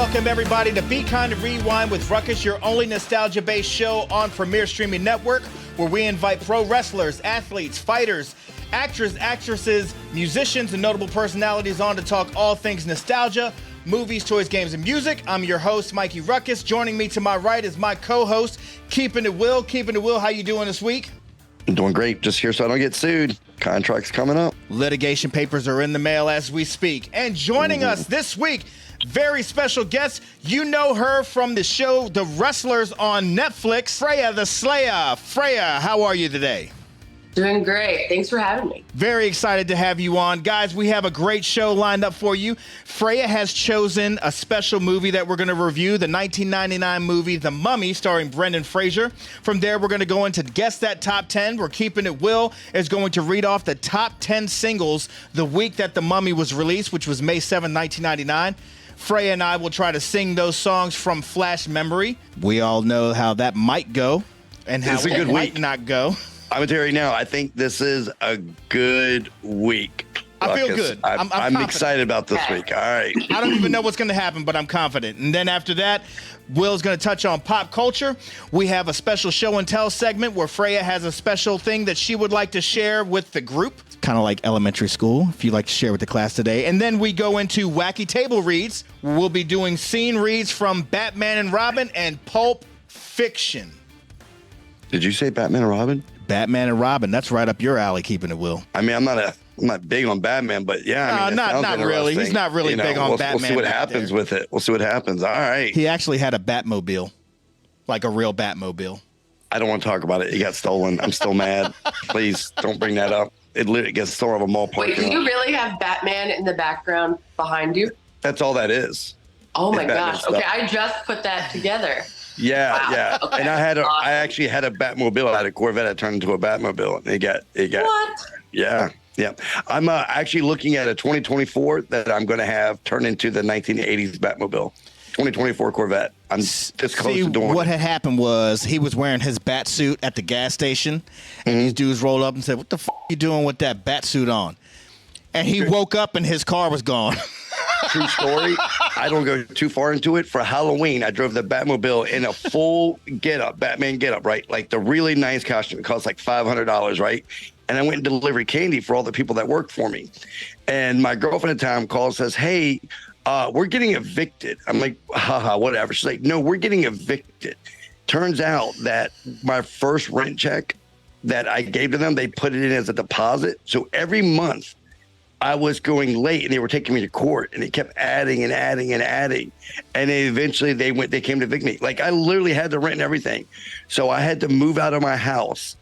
Welcome, everybody, to Be Kind and Rewind with Ruckus, your only nostalgia-based show on Premier Streaming Network, where we invite pro wrestlers, athletes, fighters, actors, actresses, musicians, and notable personalities on to talk all things nostalgia, movies, toys, games, and music. I'm your host, Mikey Ruckus. Joining me to my right is my co-host, Keeping It Will. Keeping It Will, how you doing this week? I'm doing great. Just here so I don't get sued. Contracts coming up. Litigation papers are in the mail as we speak. And joining us this week, very special guest. You know her from the show The Wrestlers on Netflix, FREYA the Slaya. FREYA, how are you today? Doing great. Thanks for having me. Very excited to have you on. Guys, we have a great show lined up for you. FREYA has chosen a special movie that we're going to review, the 1999 movie The Mummy, starring Brendan Fraser. From there, we're going to go into Guess That Top 10. We're Keeping It Will is going to read off the top 10 singles the week that The Mummy was released, which was May 7, 1999. FREYA and I will try to sing those songs from flash memory. We all know how that might go and how it might not go. I'm going to tell you now, I think this is a good week. I feel good. I'm excited about this week. All right. I don't even know what's going to happen, but I'm confident. And then after that, Will's going to touch on pop culture. We have a special show and tell segment where FREYA has a special thing that she would like to share with the group. Kind of like elementary school, if you'd like to share with the class today. And then we go into Wacky Table Reads. We'll be doing scene reads from Batman and Robin and Pulp Fiction. Did you say Batman and Robin? Batman and Robin. That's right up your alley, Keeping It Will. I mean, I'm not big on Batman, but yeah. I mean, not really. He's not really big on Batman. We'll see what happens with it. We'll see what happens. All right. He actually had a Batmobile, like a real Batmobile. I don't want to talk about it. It got stolen. I'm still mad. Please don't bring that up. It literally gets stolen out of a mall parking lot. Wait, do you really have Batman in the background behind you? That's all that is. Oh my gosh. Okay, I just put that together. Yeah, wow. Yeah. Okay. And I actually had a Batmobile. I had a Corvette. I turned into a Batmobile. It got. What? Yeah. I'm actually looking at a 2024 that I'm going to have turn into the 1980s Batmobile. 2024 Corvette. I'm this close to doing what it. had happened was he was wearing his bat suit at the gas station, and these dudes rolled up and said, "What the f*** you doing with that bat suit on?" And he woke up and his car was gone. True story. I don't go too far into it. For Halloween, I drove the Batmobile in a full getup, Batman getup, right? Like the really nice costume. It cost like $500, right? And I went and delivered candy for all the people that worked for me. And my girlfriend at the time calls, says, "Hey, we're getting evicted." I'm like, haha, whatever. She's like, "No, we're getting evicted." Turns out that my first rent check that I gave to them, they put it in as a deposit. So every month, I was going late and they were taking me to court and they kept adding and adding and adding. And then eventually they came to evict me. Like I literally had the rent and everything. So I had to move out of my house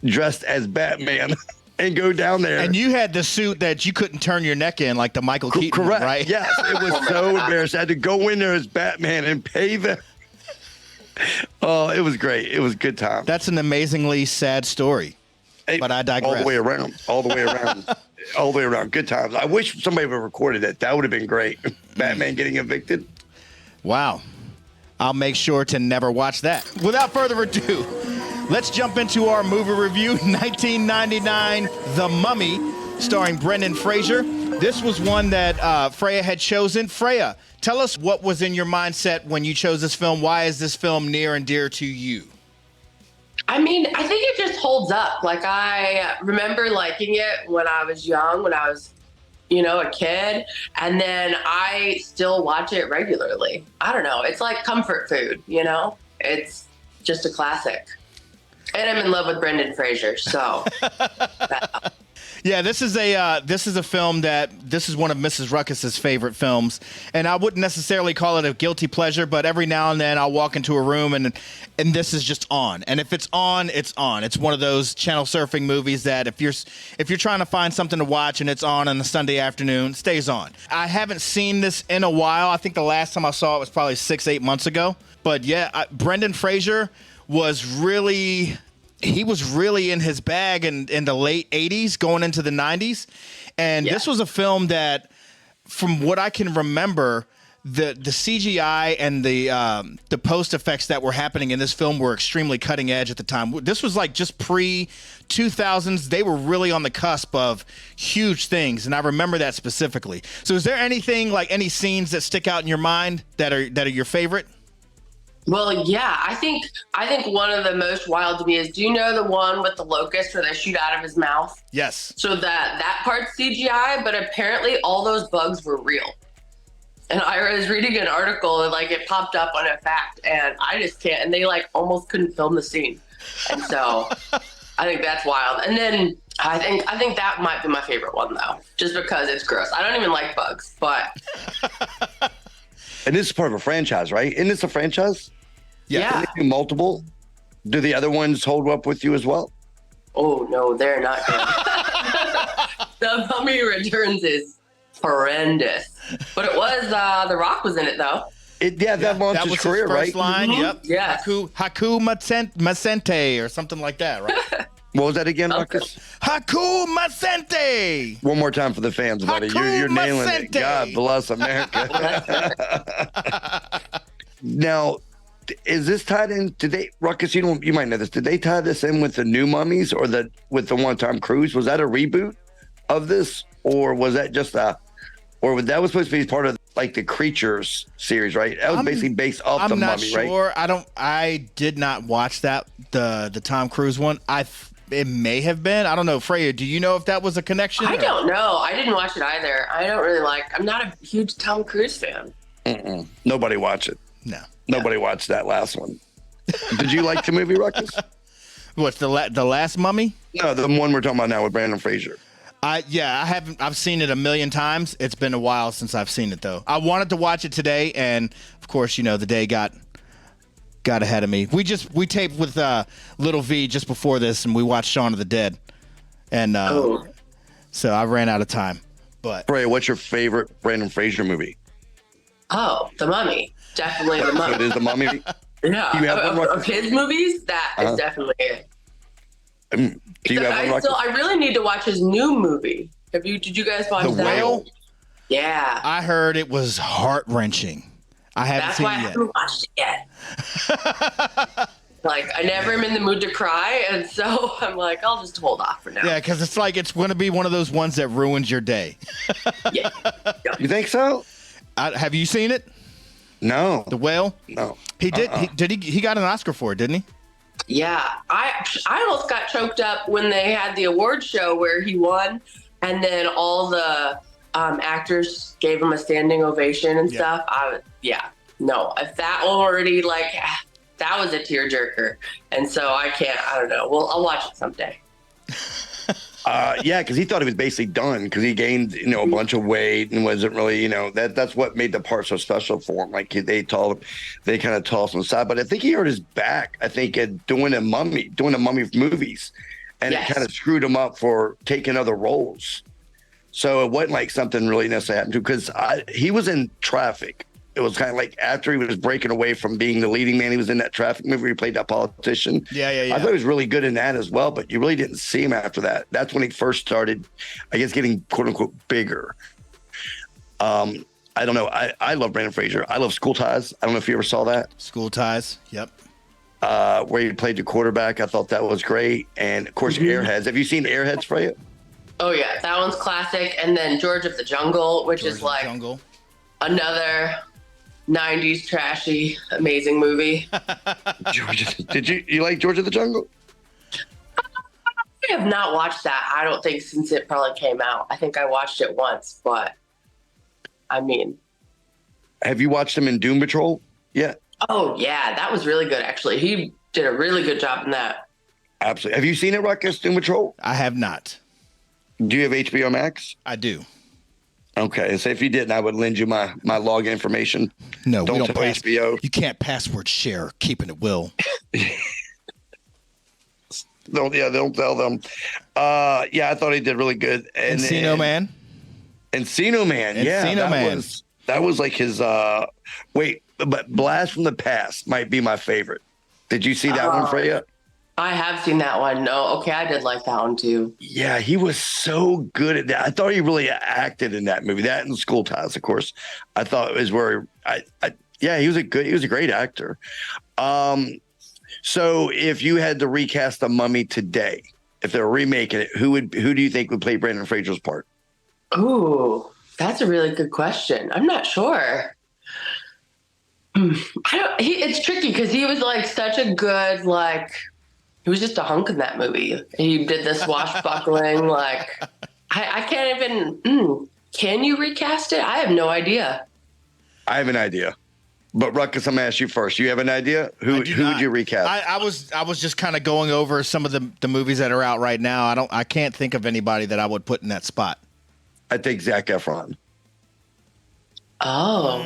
dressed as Batman and go down there. And you had the suit that you couldn't turn your neck in like the Michael Keaton, correct. Right? Yes, it was so embarrassing. I had to go in there as Batman and pay them. Oh, it was great. It was a good time. That's an amazingly sad story. But I digress. All the way around. All the way around. Good times. I wish somebody would have recorded it. That would have been great. Batman getting evicted. Wow. I'll make sure to never watch that. Without further ado, let's jump into our movie review, 1999, The Mummy, starring Brendan Fraser. This was one that FREYA had chosen. FREYA, tell us what was in your mindset when you chose this film. Why is this film near and dear to you? I mean, I think it just holds up. Like, I remember liking it when I was young, when I was, a kid. And then I still watch it regularly. I don't know. It's like comfort food, It's just a classic. And I'm in love with Brendan Fraser, so. Yeah, this is a film this is one of Mrs. Ruckus's favorite films, and I wouldn't necessarily call it a guilty pleasure, but every now and then I'll walk into a room and this is just on, and if it's on, it's on. It's one of those channel surfing movies that if you're trying to find something to watch and it's on a Sunday afternoon, it stays on. I haven't seen this in a while. I think the last time I saw it was probably 6-8 months ago, but yeah, Brendan Fraser was really in his bag in the late 80s going into the 90s. And This was a film that, from what I can remember, the CGI and the post effects that were happening in this film were extremely cutting edge at the time. This was like just pre 2000s. They were really on the cusp of huge things, and I remember that specifically. So, is there anything like any scenes that stick out in your mind that are your favorite? Well, yeah, I think one of the most wild to me is, do you know the one with the locust where they shoot out of his mouth? Yes. So that part's CGI, but apparently all those bugs were real. And I was reading an article and like it popped up on a fact, and I just can't. And they like almost couldn't film the scene, and so I think that's wild. And then I think that might be my favorite one though, just because it's gross. I don't even like bugs, but. And this is part of a franchise, right? Isn't this a franchise? Yeah. Can they do multiple? Do the other ones hold up with you as well? Oh no, they're not good. The Mummy Returns is horrendous, but it was The Rock was in it though. That launched his career, his first right? line. Mm-hmm. Yep. Yes. Haku Masente or something like that, right? What was that again, Marcus? Haku Masente. One more time for the fans, buddy. You're nailing it. God bless America. Now, is this tied in? Did they, Ruckus? You might know this. Did they tie this in with the new Mummies or with the one Tom Cruise? Was that a reboot of this, or was that just that was supposed to be part of like the Creatures series, right? That was basically based off the Mummy, right? I'm not sure. I did not watch that the Tom Cruise one. It may have been. I don't know. Freya, do you know if that was a connection? I don't know. I didn't watch it either. I'm not a huge Tom Cruise fan. Nobody watched it. No. Nobody watched that last one. Did you like the movie, Ruckus? What's the last Mummy? No, the one we're talking about now with Brandon Fraser. I haven't. I've seen it a million times. It's been a while since I've seen it though. I wanted to watch it today, and of course, the day got ahead of me. We taped with Little V just before this, and we watched Shaun of the Dead, and so I ran out of time. But Freya, what's your favorite Brandon Fraser movie? Oh, The Mummy. Definitely The Mummy. It is The Mummy? Yeah. Do you have one, of his movies, that is definitely it. Do you have one, I really need to watch his new movie. Did you guys watch The that? Whale? Yeah. I heard it was heart-wrenching. I haven't seen it yet. I haven't watched it yet. Like, I never am in the mood to cry, and so I'm like, I'll just hold off for now. Yeah, because it's going to be one of those ones that ruins your day. Yeah. You think so? Have you seen it? No. The Whale? No. He did. He got an Oscar for it, didn't he? Yeah. I almost got choked up when they had the award show where he won, and then all the actors gave him a standing ovation and stuff. No, if that already that was a tearjerker, and so I don't know. Well, I'll watch it someday. Yeah, because he thought he was basically done because he gained, a bunch of weight and wasn't really, that's what made the part so special for him. Like they kind of tossed him aside, but I think he hurt his back. I think at doing the Mummy movies, and it kind of screwed him up for taking other roles. So it wasn't like something really necessarily happened to because he was in Traffic. It was kind of like after he was breaking away from being the leading man, he was in that Traffic movie. He played that politician. Yeah. I thought he was really good in that as well, but you really didn't see him after that. That's when he first started, I guess, getting quote unquote bigger. I don't know. I love Brandon Fraser. I love School Ties. I don't know if you ever saw that. School Ties. Yep. Where he played the quarterback. I thought that was great. And of course, Airheads. Have you seen Airheads, Freya? Oh yeah, that one's classic. And then George of the Jungle, which is like another 90s trashy, amazing movie. Did you like George of the Jungle? I have not watched that, I don't think, since it probably came out. I think I watched it once, but I mean. Have you watched him in Doom Patrol yet? Oh, yeah, that was really good, actually. He did a really good job in that. Absolutely. Have you seen it, Ruckus, Doom Patrol? I have not. Do you have HBO Max? I do. Okay, so if you didn't, I would lend you my login information. No, don't we don't tell HBO. You can't password share. Keeping it will. Don't tell them. I thought he did really good. Encino Man. Encino Man. That was like his. But Blast from the Past might be my favorite. Did you see that one, Freya? I have seen that one. No, okay, I did like that one too. Yeah, he was so good at that. I thought he really acted in that movie. That and School Ties, of course. I thought it was where yeah, he was a great actor. So if you had to recast the Mummy today, if they're remaking it, who do you think would play Brendan Fraser's part? Ooh, that's a really good question. I'm not sure. It's tricky because he was like such a good, like, he was just a hunk in that movie. He did this swashbuckling, like, I can't even, can you recast it? I have no idea. I have an idea. But Ruckus, I'm gonna ask you first. You have an idea? Who would you recast? I was just kind of going over some of the movies that are out right now. I can't think of anybody that I would put in that spot. I think Zac Efron. Oh.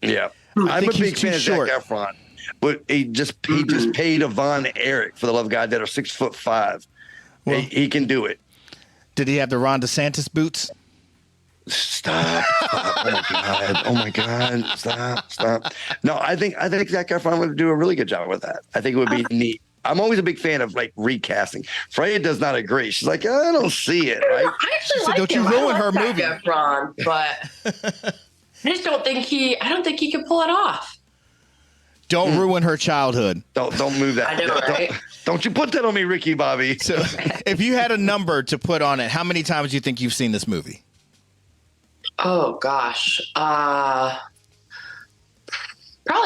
Yeah. I'm a big fan of Zac Efron. But he just paid Yvonne Eric, for the love of God, that are 6'5". Well, he can do it. Did he have the Ron DeSantis boots? Stop. Oh my God. Stop. No, I think Zac Efron would do a really good job with that. I think it would be neat. I'm always a big fan of like recasting. Freya does not agree. She's like, I don't see it. Right? I actually said, like don't him. you ruin her Zac movie. Efron, but I just don't think he can pull it off. Don't ruin her childhood. Don't move that. I know, right? Don't you put that on me, Ricky Bobby. So if you had a number to put on it, how many times do you think you've seen this movie? Oh gosh. Probably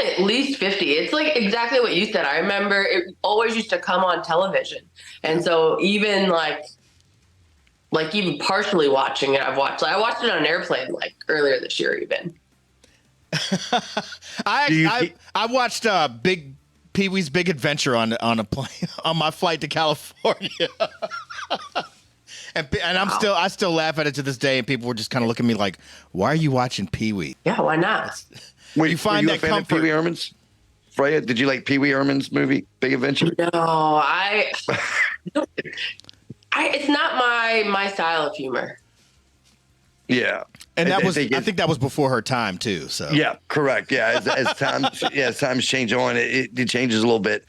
at least 50. It's like exactly what you said. I remember it always used to come on television. And so even like even partially watching it, I watched it on an airplane like earlier this year even. I watched Big Pee-wee's Big Adventure on a plane on my flight to California. And I still laugh at it to this day, and people were just kind of looking at me like, "Why are you watching Pee-wee?" Yeah, why not? You find were you that a fan of Pee Wee Herman's? Freya, did you like Pee Wee Herman's movie Big Adventure? No, it's not my style of humor. Yeah, and I think that was before her time too. So yeah, correct. Yeah, as times change on, it changes a little bit.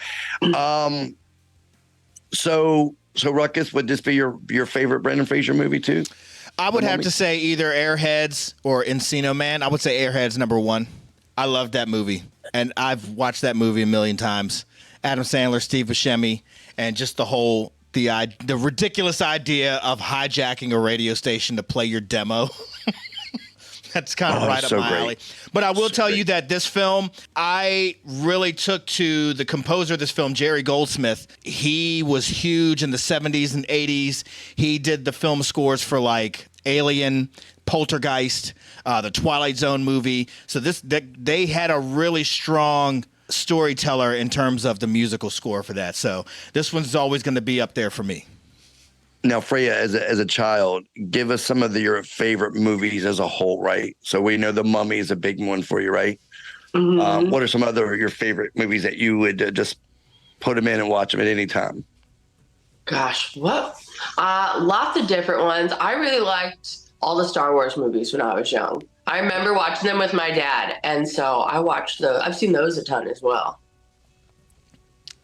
So Ruckus, would this be your favorite Brendan Fraser movie too? I would have to say either Airheads or Encino Man. I would say Airheads #1. I love that movie, and I've watched that movie a million times. Adam Sandler, Steve Buscemi, and just the ridiculous idea of hijacking a radio station to play your demo. That's kind of right up my alley. But I will tell you that this film, I really took to the composer of this film, Jerry Goldsmith. He was huge in the 70s and 80s. He did the film scores for like Alien, Poltergeist, the Twilight Zone movie. So they had a really strong storyteller in terms of the musical score for that. So this one's always going to be up there for me. Now, Freya, as a child, give us some of your favorite movies as a whole, right? So we know The Mummy is a big one for you, right? Mm-hmm. What are some other your favorite movies that you would just put them in and watch them at any time? Gosh, what? Lots of different ones. I really liked all the Star Wars movies when I was young. I remember watching them with my dad, and so I've seen those a ton as well.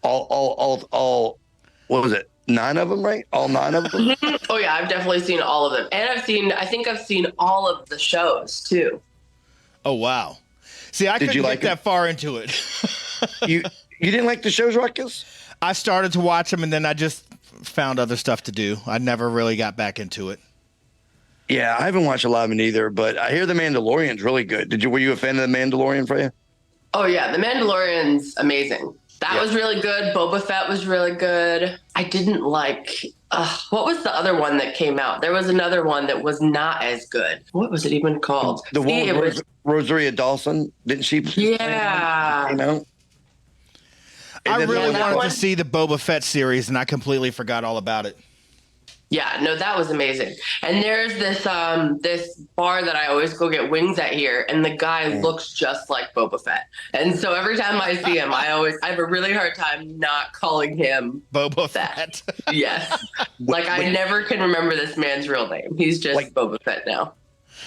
All. What was it? 9 of them, right? All 9 of them? Oh yeah, I've definitely seen all of them. And I think I've seen all of the shows too. Oh wow. See, I couldn't get that far into it. You didn't like the shows, Ruckus? I started to watch them and then I just found other stuff to do. I never really got back into it. Yeah, I haven't watched a lot of them either, but I hear The Mandalorian's really good. Were you a fan of The Mandalorian, Freya? Oh yeah, The Mandalorian's amazing. That was really good. Boba Fett was really good. I didn't like, what was the other one that came out? There was another one that was not as good. What was it even called? The one with Rosario Dawson, didn't she? Yeah. You know? I really wanted to see the Boba Fett series, and I completely forgot all about it. Yeah, no, that was amazing. And there's this this bar that I always go get wings at here, and the guy looks just like Boba Fett. And so every time I see him, I have a really hard time not calling him Boba Fett. Yes. Like I never can remember this man's real name. He's just like Boba Fett now.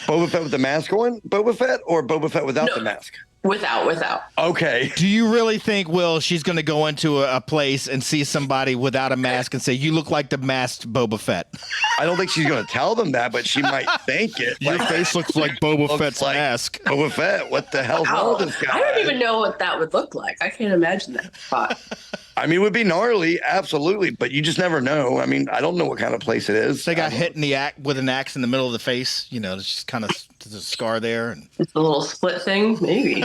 Boba Fett with the mask on? Boba Fett or Boba Fett without the mask? Without. Okay. Do you really think, Will, she's going to go into a place and see somebody without a mask and say, "You look like the masked Boba Fett"? I don't think she's going to tell them that, but she might think it. Your face looks like Boba looks Fett's like mask. Boba Fett. What the hell's wrong with this guy? I don't even know what that would look like. I can't imagine that spot. I mean, it would be gnarly, absolutely, but you just never know. I mean, I don't know what kind of place it is. They got hit in the act with an axe in the middle of the face. You know, there's just kind of there's a scar there. And It's a little split thing, maybe.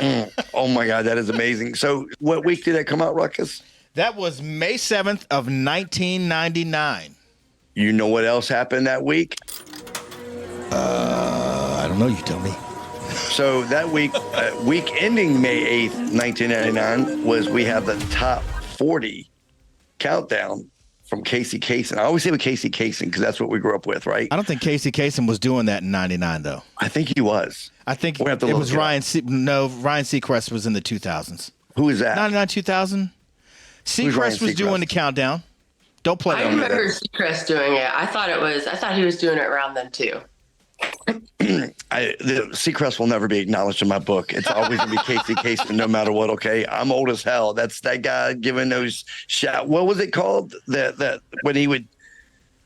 Oh my God, that is amazing. So, what week did that come out, Ruckus? that was May 7th of 1999. You know what else happened that week? I don't know. You tell me. So that week ending May 8th, 1999, was we have the top 40 countdown from Casey Kasem. I always say with Casey Kasem because that's what we grew up with, right? I don't think Casey Kasem was doing that in 99, though. I think he was. I think We have to it look was it up. Ryan. Ryan Seacrest was in the 2000s. Who is that? 99, 2000. Ryan Seacrest was doing Seacrest? the countdown. Don't play I on me. remember Seacrest doing it. I thought he was doing it around then too. The Seacrest will never be acknowledged in my book. It's always going to be Casey Kasem no matter what, okay? I'm old as hell. That's that guy giving those shout. What was it called? That when he would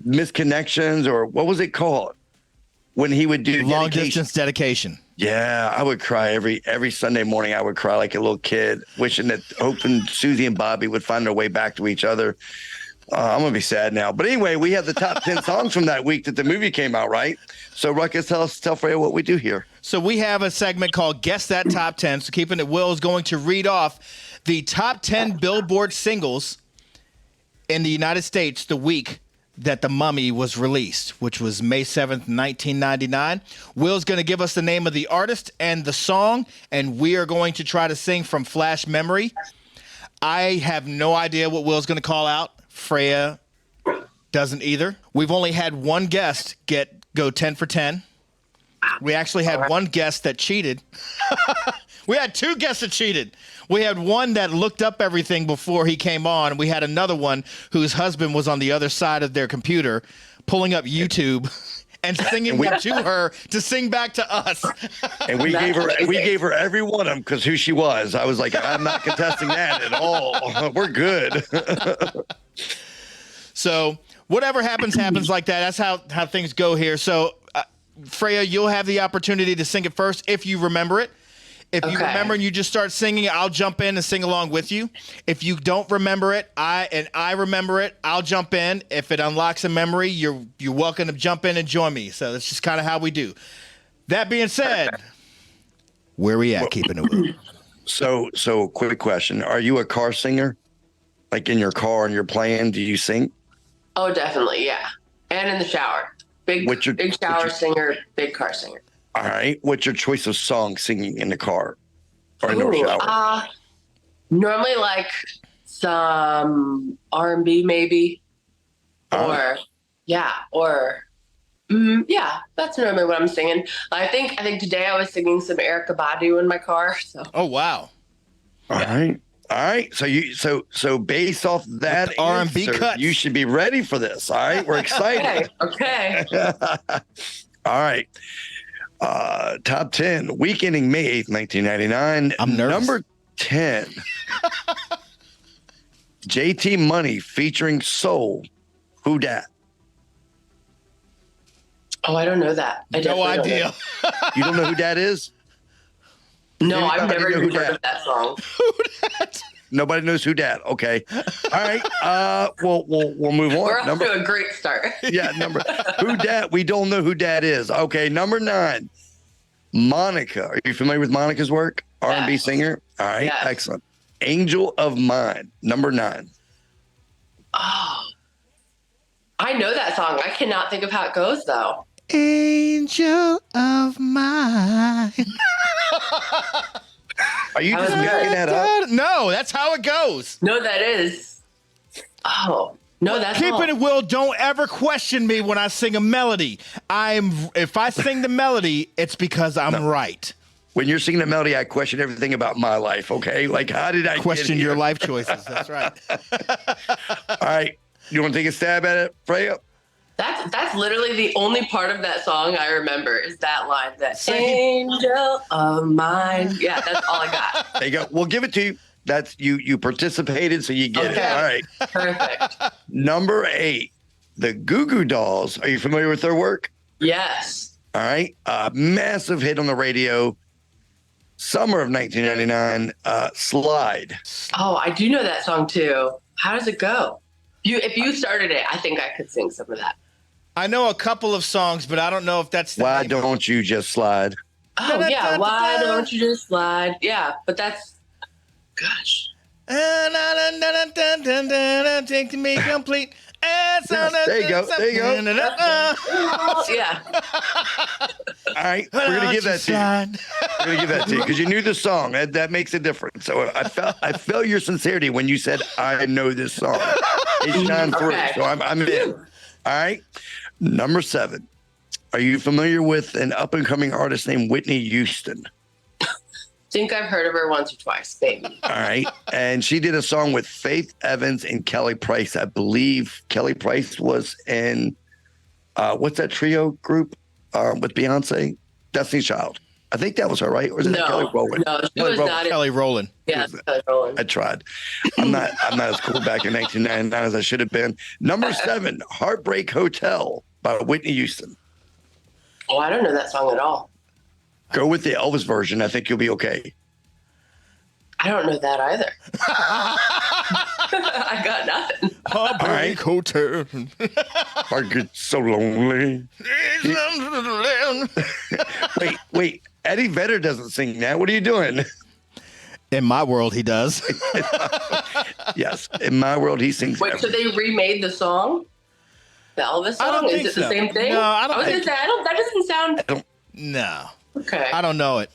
miss connections, or what was it called? When he would do Long dedication? distance dedication. Yeah, I would cry every Sunday morning. I would cry like a little kid, hoping Susie and Bobby would find their way back to each other. I'm gonna be sad now, but anyway, we have the top 10 songs from that week that the movie came out, right? So, Ruckus, tell Freya what we do here. So we have a segment called Guess That Top 10. So keeping it, Will is going to read off the top 10 Billboard singles in the United States the week that The Mummy was released, which was May 7th, 1999. Will's going to give us the name of the artist and the song, and we are going to try to sing from Flash Memory. I have no idea what Will's going to call out. Freya doesn't either. We've only had one guest go 10 for 10. We actually had one guest that cheated. We had two guests that cheated. We had one that looked up everything before he came on. We had another one whose husband was on the other side of their computer pulling up YouTube and singing to her to sing back to us. And we gave her every one of them because who she was. I was like, I'm not contesting that at all. We're good. So whatever happens like that. That's how things go here. So Freya, you'll have the opportunity to sing it first if you remember it. If you remember and you just start singing, I'll jump in and sing along with you. If you don't remember it, I remember it, I'll jump in. If it unlocks a memory, you're welcome to jump in and join me. So that's just kind of how we do. That being said, where we at keeping it real? So quick question. Are you a car singer? Like in your car and you're playing, do you sing? Oh, definitely, yeah. And in the shower. Big shower singer, big car singer. All right. What's your choice of song singing in the car or in the shower? Normally like some R&B maybe. Or that's normally what I'm singing. I think today I was singing some Erykah Badu in my car. So. Oh, wow. All right. So based off that R&B answer, cuts. you should be ready for this. All right. We're excited. Okay. All right. Top 10, week ending May 8th, 1999. I'm nervous. Number 10. JT Money featuring Soul. Who dat? Oh, I don't know that. No idea. You don't know who dat is? No, I've Anybody never know even who heard of that song. Nobody knows who dat. Okay. All right. We'll move on. We're off to a great start. Who dat? We don't know who dat is. Okay. Number 9. Monica. Are you familiar with Monica's work? R&B Yes. singer. All right. Yes. Excellent. Angel of Mine. Number 9. Oh, I know that song. I cannot think of how it goes though. Angel of mine. Are you just making that up? No, that's how it goes. No, that is. Oh, no, that's all. Keeping it, Will, don't ever question me when I sing a melody. If I sing the melody, it's because I'm right. When you're singing the melody, I question everything about my life. Okay. Like, how did I Question get here? your life choices. That's right. All right. You want to take a stab at it, Freya? That's literally the only part of that song I remember is that line, that Same. angel of mine. Yeah, that's all I got. There you go. We'll give it to you. That's you participated, so you get it. Okay. All right. Perfect. Number 8, the Goo Goo Dolls. Are you familiar with their work? Yes. All right. Massive hit on the radio. Summer of 1999. Slide. Oh, I do know that song too. How does it go? If you started it, I think I could sing some of that. I know a couple of songs, but I don't know if that's the Why name. don't you just slide? Oh yeah, why don't you just slide? Yeah, but that's, gosh. Take to me complete. There you go. There you go. Yeah. All right, we're gonna give that to you. We're gonna give that to you because you knew the song. That makes a difference. So I felt your sincerity when you said, "I know this song." It shined through. Okay. So I'm in. All right. Number 7. Are you familiar with an up and coming artist named Whitney Houston? Think I've heard of her once or twice, maybe. All right. And she did a song with Faith Evans and Kelly Price. I believe Kelly Price was in what's that trio group with Beyonce? Destiny's Child. I think that was her, right? Or is it Kelly Rowland? No, she Kelly was Rowland. not. Kelly Rowland. Yeah, Kelly Rowland. I tried. I'm not as cool back in 1999 as I should have been. Number 7, Heartbreak Hotel by Whitney Houston. Oh, I don't know that song at all. Go with the Elvis version. I think you'll be okay. I don't know that either. I got nothing. Heartbreak Hotel. I get so lonely. Wait. Eddie Vedder doesn't sing that. What are you doing? In my world, he does. Yes. In my world, he sings. Wait, so they remade the song? The Elvis song? I don't think Is it so. the same thing? No, I don't was think- gonna say, that doesn't sound No, okay. I don't know it.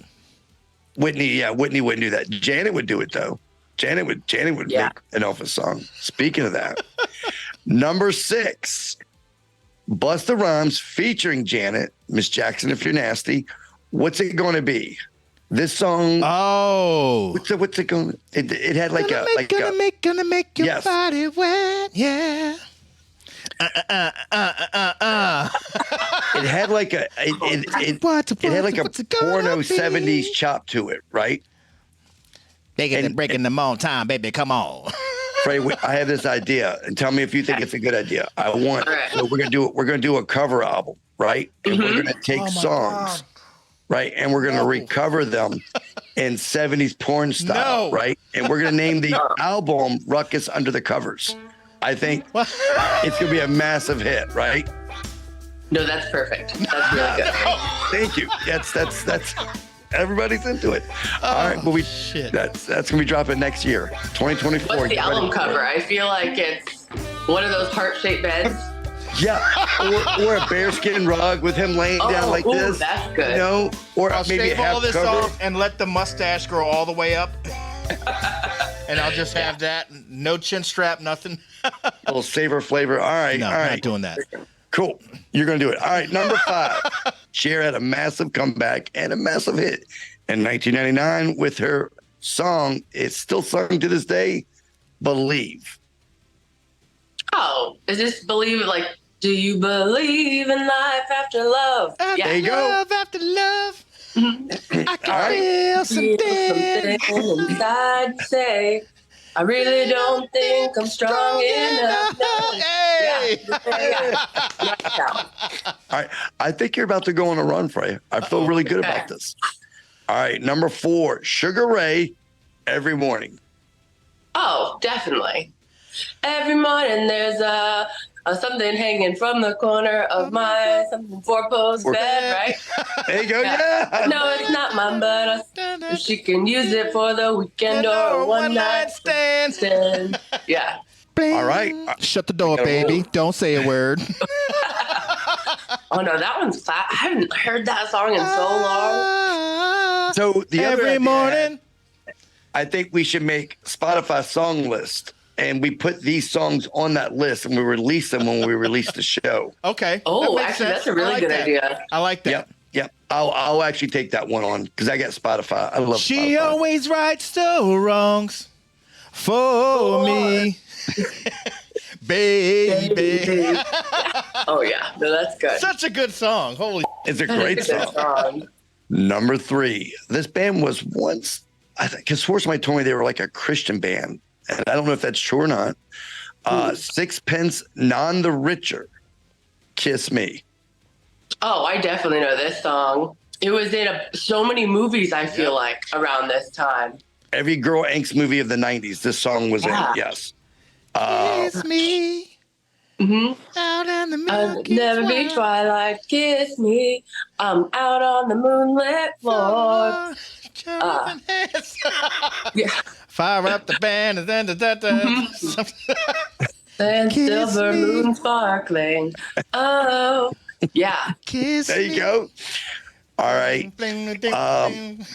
Whitney wouldn't do that. Janet would do it though. Janet would Yeah. make an Elvis song. Speaking of that, number 6, Busta Rhymes featuring Janet, Miss Jackson, If You're Nasty. What's it going to be? This song. Oh, What's it going? It had like gonna a make your Yes. body wet, yeah. it had like a it had like a what's it gonna porno be? 70s chop to it, right? Breaking them on time, baby. Come on. Frey, I have this idea, and tell me if you think it's a good idea. All right. So we're gonna do a cover album, right? And we're gonna take Oh my songs, God. right? And we're gonna recover them in 70s porn style, No. right? And we're gonna name the album Ruckus Under the Covers. I think it's gonna be a massive hit, right? No, that's perfect. That's really good. Thank you. That's everybody's into it. All right, but shit. that's gonna be dropping next year, 2024. What's the Get ready album for it. cover? I feel like it's one of those heart-shaped beds. Yeah, or a bearskin rug with him laying down like ooh, this. that's good. You know, or I'll maybe shave half all this cover. off and let the mustache grow all the way up. And I'll just have that. No chin strap, nothing. Little savor flavor. All right, No, all not right, doing that. cool. You're gonna do it. All right, number 5. Cher had a massive comeback and a massive hit in 1999 with her song. It's still sung to this day. Believe. Oh, is this believe like? Do you believe in life after love? There you go. Love after love. I can All right. feel something. Something inside say, I really don't think I'm strong enough. Hey. Yeah. All right, I think you're about to go on a run, Freya. I feel really good about this. All right, number 4, Sugar Ray, Every Morning. Oh, definitely. Every morning there's a something hanging from the corner of my something four-post bed, right? There you go. Yeah. No, it's not mine, but if she can use it for the weekend or a one-night stand. stand. Yeah. All right. Shut the door, baby. Don't say a word. Oh no, that one's flat. I haven't heard that song in so long. So the other Every idea morning. I think we should make Spotify song list, and we put these songs on that list, and we release them when we release the show. Okay. Oh, that makes actually, sense. that's a I really like good that. idea. I like that. Yep. I'll actually take that one on because I got Spotify. I love She Spotify. always writes the wrongs for me. Baby. Oh yeah, no, that's good. Such a good song. Holy. It's a That great is a good song. Number 3. This band was once, I think, because somebody told me they were like a Christian band. And I don't know if that's true or not. Sixpence None the Richer. Kiss Me. Oh, I definitely know this song. It was in so many movies, I feel like, around this time. Every girl angst movie of the 90s, this song was in. Yes. Kiss me. Out in the Milky Never be twilight, kiss me. I'm out on the moonlit floor. Yeah. Fire up the band. And Kiss silver me. moon sparkling. Oh, yeah. Kiss There you me. go. All right.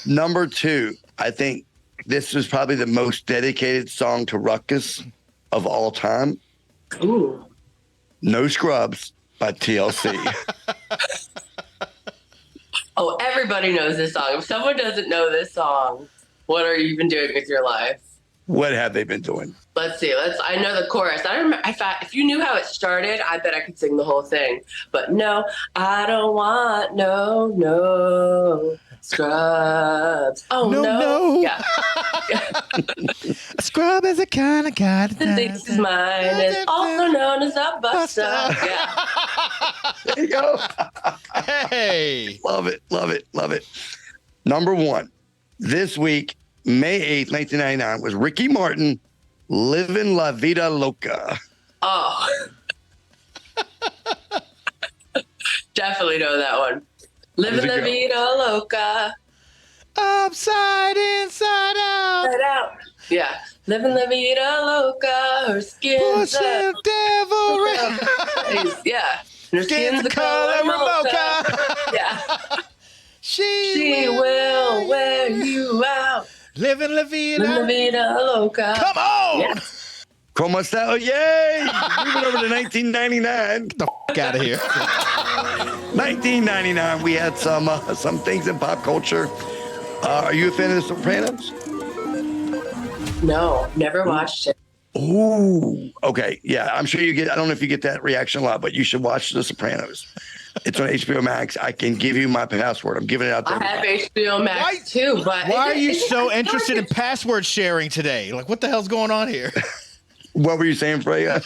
Number 2. I think this was probably the most dedicated song to Ruckus of all time. Ooh. No Scrubs by TLC. Oh, everybody knows this song. If someone doesn't know this song, what are you even doing with your life? What have they been doing? Let's see. I know the chorus. I remember. If you knew how it started, I bet I could sing the whole thing. But no, I don't want no scrubs. Oh no. Yeah. A scrub is a kind of guy The things is mine is also known as a buster. Yeah. There you go. Hey. Love it. Love it. Love it. Number 1. This week, May 8th, 1999, was Ricky Martin, Livin' La Vida Loca. Oh. Definitely know that one. Living la vida loca. Upside, inside out. Right out. Yeah. Living la vida loca. Her skin's Pushing devil red. Yeah. Her Skin's the color of mocha. Yeah. She will wear you out. Living la vida. Living la vida loca. Come on. Yeah. Como está? Yay! Moving over to 1999. Get the f out of here. 1999, we had some things in pop culture. Are you a fan of The Sopranos? No, never watched it. Ooh. Okay. Yeah, I'm sure you get. I don't know if you get that reaction a lot, but you should watch The Sopranos. It's on HBO Max. I can give you my password. I'm giving it out to I have everybody. HBO Max too, but Why are you so interested in password sharing today? Like, what the hell's going on here? What were you saying, Freya?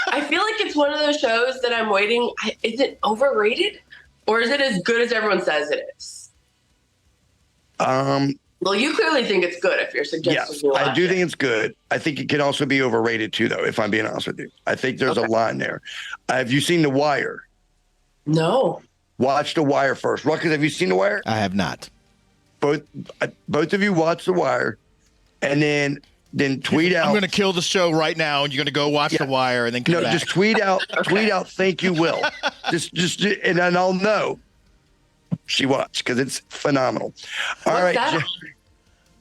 I feel like it's one of those shows that I'm waiting. Is it overrated, or is it as good as everyone says it is? Well, you clearly think it's good if you're suggesting Yes, you watch I do it. think it's good. I think it can also be overrated too, though, if I'm being honest with you. I think there's a line there. Have you seen The Wire? No. Watch The Wire first. Ruckus, have you seen The Wire? I have not. Both of you watch The Wire, and then tweet out. I'm going to kill the show right now, and you're going to go watch The Wire, and then come back. Just tweet out. Tweet out. Think you will. just, and then I'll know she watched because it's phenomenal. All What's right, that?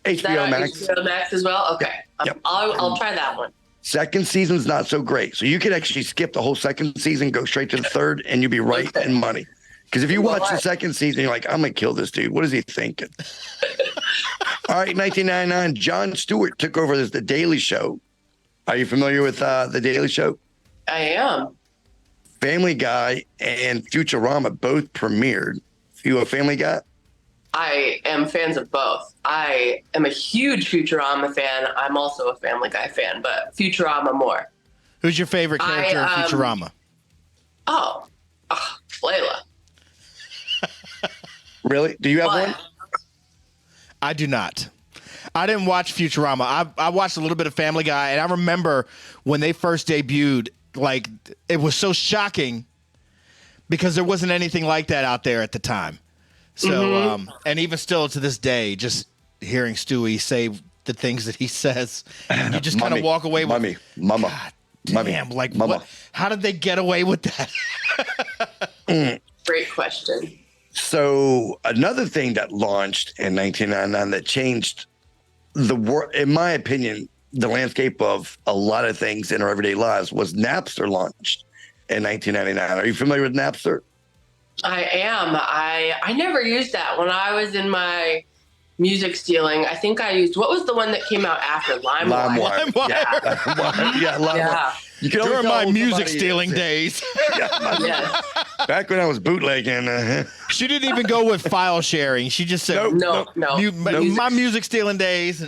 Is that HBO on Max. HBO Max as well? Okay. Yep. I'll try that one. Second season's not so great, so you could actually skip the whole second season, go straight to the third, and you'll be right in money. Because if you watch the second season, you're like, I'm gonna kill this dude. What is he thinking? All right, 1999, Jon Stewart took over as The Daily Show. Are you familiar with The Daily Show? I am. Family Guy and Futurama both premiered. You a Family Guy? I am fans of both. I am a huge Futurama fan. I'm also a Family Guy fan, but Futurama more. Who's your favorite character in Futurama? Layla. Really? Do you have But one? I do not. I didn't watch Futurama. I watched a little bit of Family Guy, and I remember when they first debuted, like, it was so shocking because there wasn't anything like that out there at the time. So, and even still to this day, just hearing Stewie say the things that he says, you just kind of walk away with, Mama. God Mommy, damn, like, Mama. what? How did they get away with that? Great question. So another thing that launched in 1999 that changed the world, in my opinion, the landscape of a lot of things in our everyday lives was Napster launched in 1999. Are you familiar with Napster? I am. I never used that when I was in my music stealing. I think I used, what was the one that came out after? LimeWire. Yeah. Yeah, LimeWire. Yeah. You can always During tell my how old music somebody stealing is. days. Yes. Back when I was bootlegging. She didn't even go with file sharing. She just said, Nope. No. my music stealing days.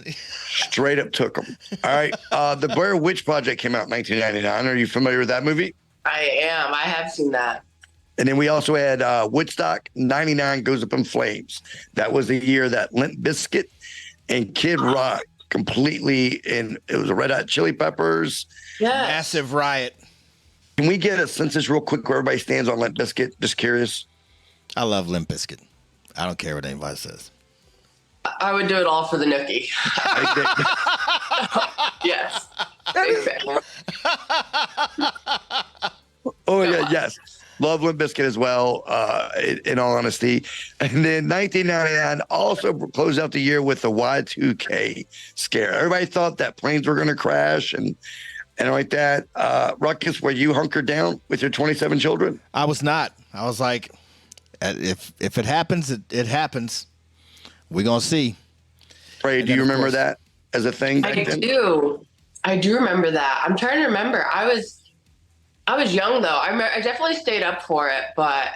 Straight up took them. All right. The Blair Witch Project came out in 1999. Are you familiar with that movie? I am. I have seen that. And then we also had Woodstock 99 Goes Up in Flames. That was the year that Limp Bizkit and Kid Rock completely, and it was a Red Hot Chili Peppers. Yes. Massive riot. Can we get a census real quick where everybody stands on Limp Bizkit? Just curious. I I love Limp Bizkit. I don't care what anybody says. I would do it all for the nookie. Yes. Big fan. Oh, yeah, yes. Love Limp Bizkit as well, in all honesty. And then 1999 also closed out the year with the Y2K scare. Everybody thought that planes were going to crash and like that. Ruckus, were you hunkered down with your 27 children? I was not. I was like, if it happens, it happens. We're going to see. Ray, And do then, you of remember course- that as a thing back I then? do. I do remember that. I'm trying to remember. I was young though. I definitely stayed up for it, but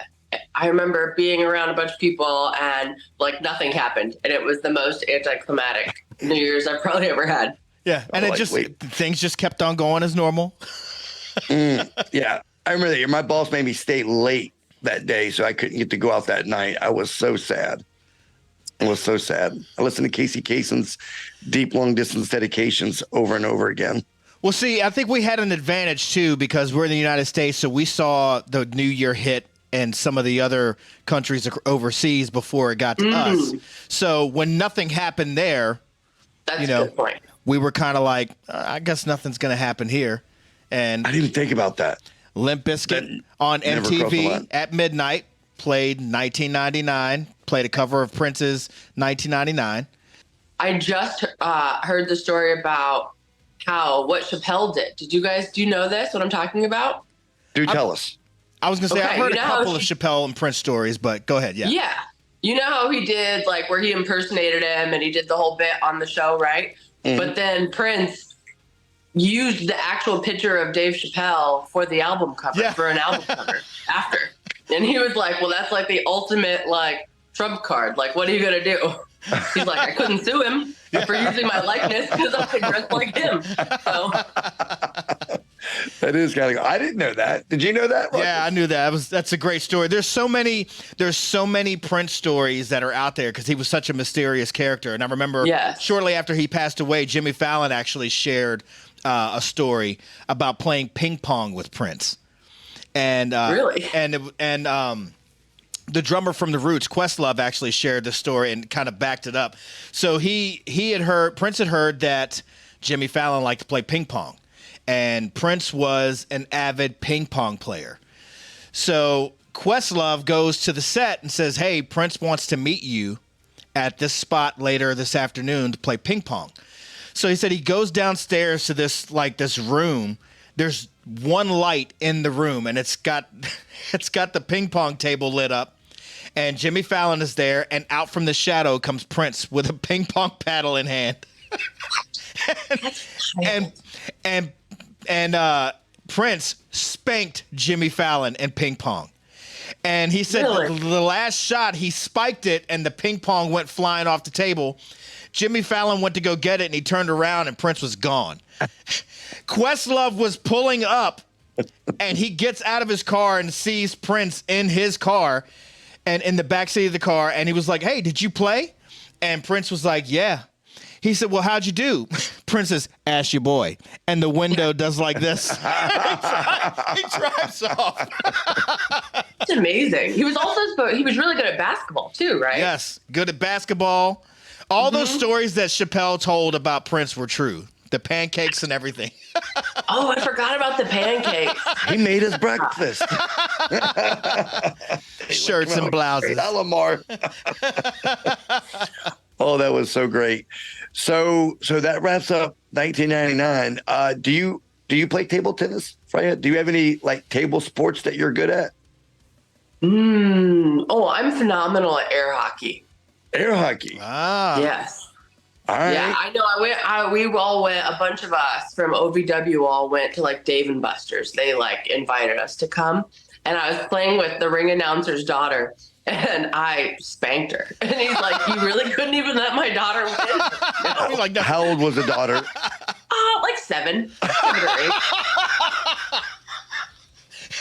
I remember being around a bunch of people and like nothing happened, and it was the most anticlimactic New Year's I've probably ever had. Yeah. And things just kept on going as normal. Yeah, I remember that year. My boss made me stay late that day, so I couldn't get to go out that night. I was so sad. I was so sad. I listened to Casey Kasem's deep long distance dedications over and over again. Well, see, I think we had an advantage too because we're in the United States, so we saw the New Year hit and some of the other countries overseas before it got to us. So when nothing happened there, That's You know, a good point. we were kind of like, I guess nothing's going to happen here. And I didn't even think about that. Limp Bizkit That on never crossed the MTV line. at midnight played 1999, played a cover of Prince's 1999. I just heard the story about what Chappelle did. Do you know this? What I'm talking about? Do tell us. I was going to say, Okay, I've heard you a know how couple of Chappelle and Prince stories, but go ahead. Yeah. Yeah. You know how he did like where he impersonated him and he did the whole bit on the show, right? Mhm. But then Prince used the actual picture of Dave Chappelle for the album cover, Yeah. for an album cover after. And he was like, well, that's like the ultimate like trump card. Like, what are you going to do? He's like, I couldn't sue him for using my likeness because I dressed like him. So That is kind of. I didn't know that. Did you know that? Ruckus? Yeah, I knew that. That's a great story. There's so many Prince stories that are out there because he was such a mysterious character. And I remember Yes. shortly after he passed away, Jimmy Fallon actually shared a story about playing ping pong with Prince. And Really? and the drummer from the Roots, Questlove, actually shared the story and kind of backed it up. So Prince had heard that Jimmy Fallon liked to play ping pong. And Prince was an avid ping pong player. So Questlove goes to the set and says, hey, Prince wants to meet you at this spot later this afternoon to play ping pong. So he said he goes downstairs to this room. There's one light in the room, and it's got the ping pong table lit up. And Jimmy Fallon is there, and out from the shadow comes Prince with a ping pong paddle in hand. and Prince spanked Jimmy Fallon in ping pong. And he said Really? the last shot, he spiked it, and the ping pong went flying off the table. Jimmy Fallon went to go get it, and he turned around, and Prince was gone. Questlove was pulling up, and he gets out of his car and sees Prince in his car and in the backseat of the car, and he was like, hey, did you play? And Prince was like, yeah. He said, well, how'd you do? Prince says, ask your boy. And the window does like this. He drives off. it's amazing. He was really good at basketball too, right? Yes, good at basketball. All those stories that Chappelle told about Prince were true. The pancakes and everything. Oh, I forgot about the pancakes. He made us breakfast. Shirts and blouses. Lamar. Oh, that was so great. So that wraps up 1999. Do you play table tennis, Freya? Do you have any like table sports that you're good at? Oh, I'm phenomenal at air hockey. Air hockey. Ah. Yes. All right. Yeah, I know. We all went. A bunch of us from OVW all went to like Dave and Buster's. They like invited us to come, and I was playing with the ring announcer's daughter, and I spanked her. And he's like, "You really couldn't even let my daughter win?" Like, how old was the daughter? Like 7 or 8.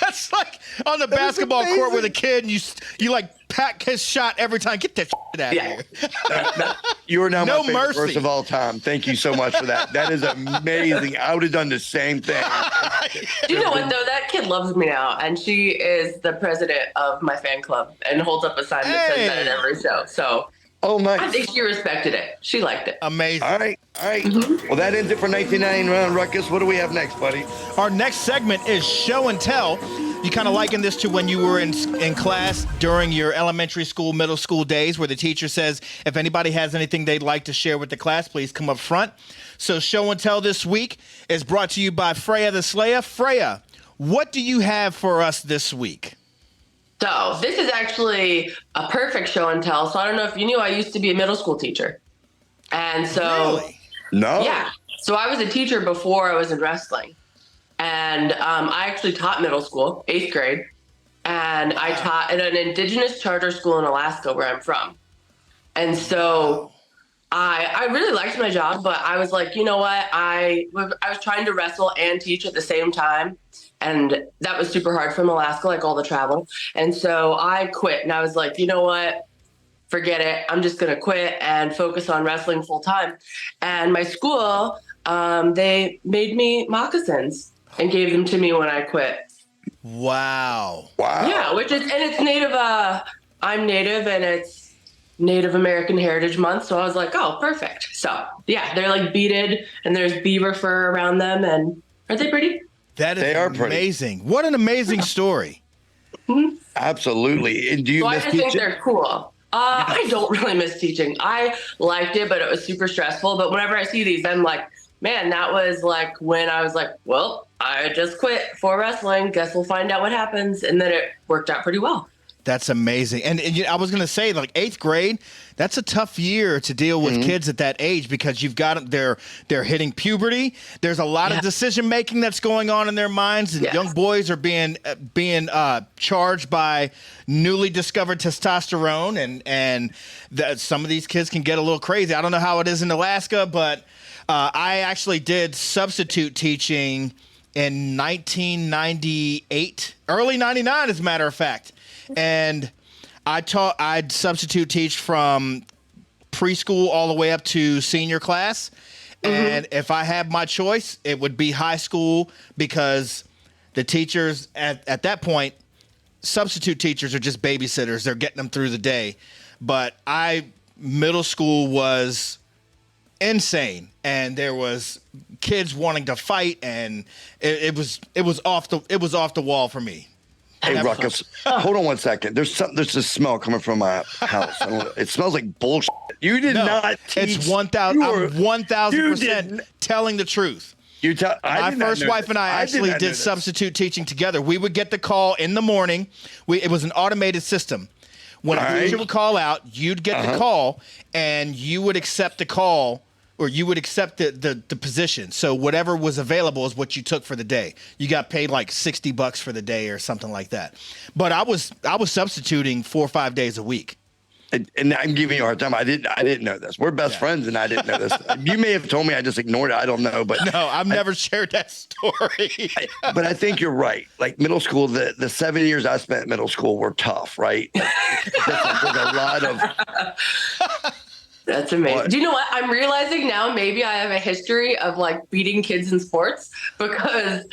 That's like on the basketball court with a kid, and you like pack his shot every time. Get that shit out of here. You are now No my favorite mercy. verse of all time. Thank you so much for that. That is amazing. I would have done the same thing. Do you know what though? That kid loves me now, and she is the president of my fan club and holds up a sign that says that at every show. So. Oh, nice. I think she respected it. She liked it. Amazing. All right. Well, that ends it for 1999 Round Ruckus. What do we have next, buddy? Our next segment is show and tell. You kind of liken this to when you were in class during your elementary school, middle school days, where the teacher says, if anybody has anything they'd like to share with the class, please come up front. So show and tell this week is brought to you by FREYA the Slaya. FREYA, what do you have for us this week? So this is actually a perfect show and tell. So I don't know if you knew, I used to be a middle school teacher. And so, Really? No. Yeah. So I was a teacher before I was in wrestling. And I actually taught middle school, 8th grade. And I taught at an indigenous charter school in Alaska where I'm from. And so I really liked my job, but I was like, you know what? I was trying to wrestle and teach at the same time. And that was super hard from Alaska, like all the travel. And so I quit. And I was like, you know what? Forget it. I'm just going to quit and focus on wrestling full time. And my school, they made me moccasins and gave them to me when I quit. Wow. Yeah, it's Native. I'm Native, and it's Native American Heritage Month. So I was like, oh, perfect. So yeah, they're like beaded, and there's beaver fur around them. And aren't they pretty? That is amazing. What an amazing story. Absolutely. And do you So I miss just think teaching? they're cool. I don't really miss teaching. I liked it, but it was super stressful. But whenever I see these, I'm like, man, that was like when I was like, well, I just quit for wrestling. Guess we'll find out what happens. And then it worked out pretty well. That's amazing. And I was going to say, like, 8th grade, that's a tough year to deal with kids at that age, because you've got they're hitting puberty. There's a lot of decision making that's going on in their minds, and young boys are being charged by newly discovered testosterone, and some of these kids can get a little crazy. I don't know how it is in Alaska, but I actually did substitute teaching in 1998, early 99, as a matter of fact. And I'd substitute teach from preschool all the way up to senior class. And if I had my choice, it would be high school, because the teachers at that point, substitute teachers are just babysitters. They're getting them through the day. But middle school was insane, and there was kids wanting to fight, and it was off the wall for me. Hey, Ruckus, hold on one second. There's a smell coming from my house. It smells like bullshit. You did not teach. It's 1,000. I'm 1,000% telling the truth. My first wife and I actually did substitute teaching together. We would get the call in the morning. It was an automated system. When a teacher would call out, you'd get the call, and you would accept the call, or you would accept the position. So whatever was available is what you took for the day. You got paid like $60 for the day or something like that. But I was substituting 4 or 5 days a week. And I'm giving you a hard time. I didn't know this. We're best friends, and I didn't know this. You may have told me, I just ignored it. I don't know. But no, I've never shared that story. But I think you're right. Like middle school, the 7 years I spent in middle school were tough, right? There's a lot of. That's amazing. What? Do you know what? I'm realizing now maybe I have a history of like beating kids in sports, because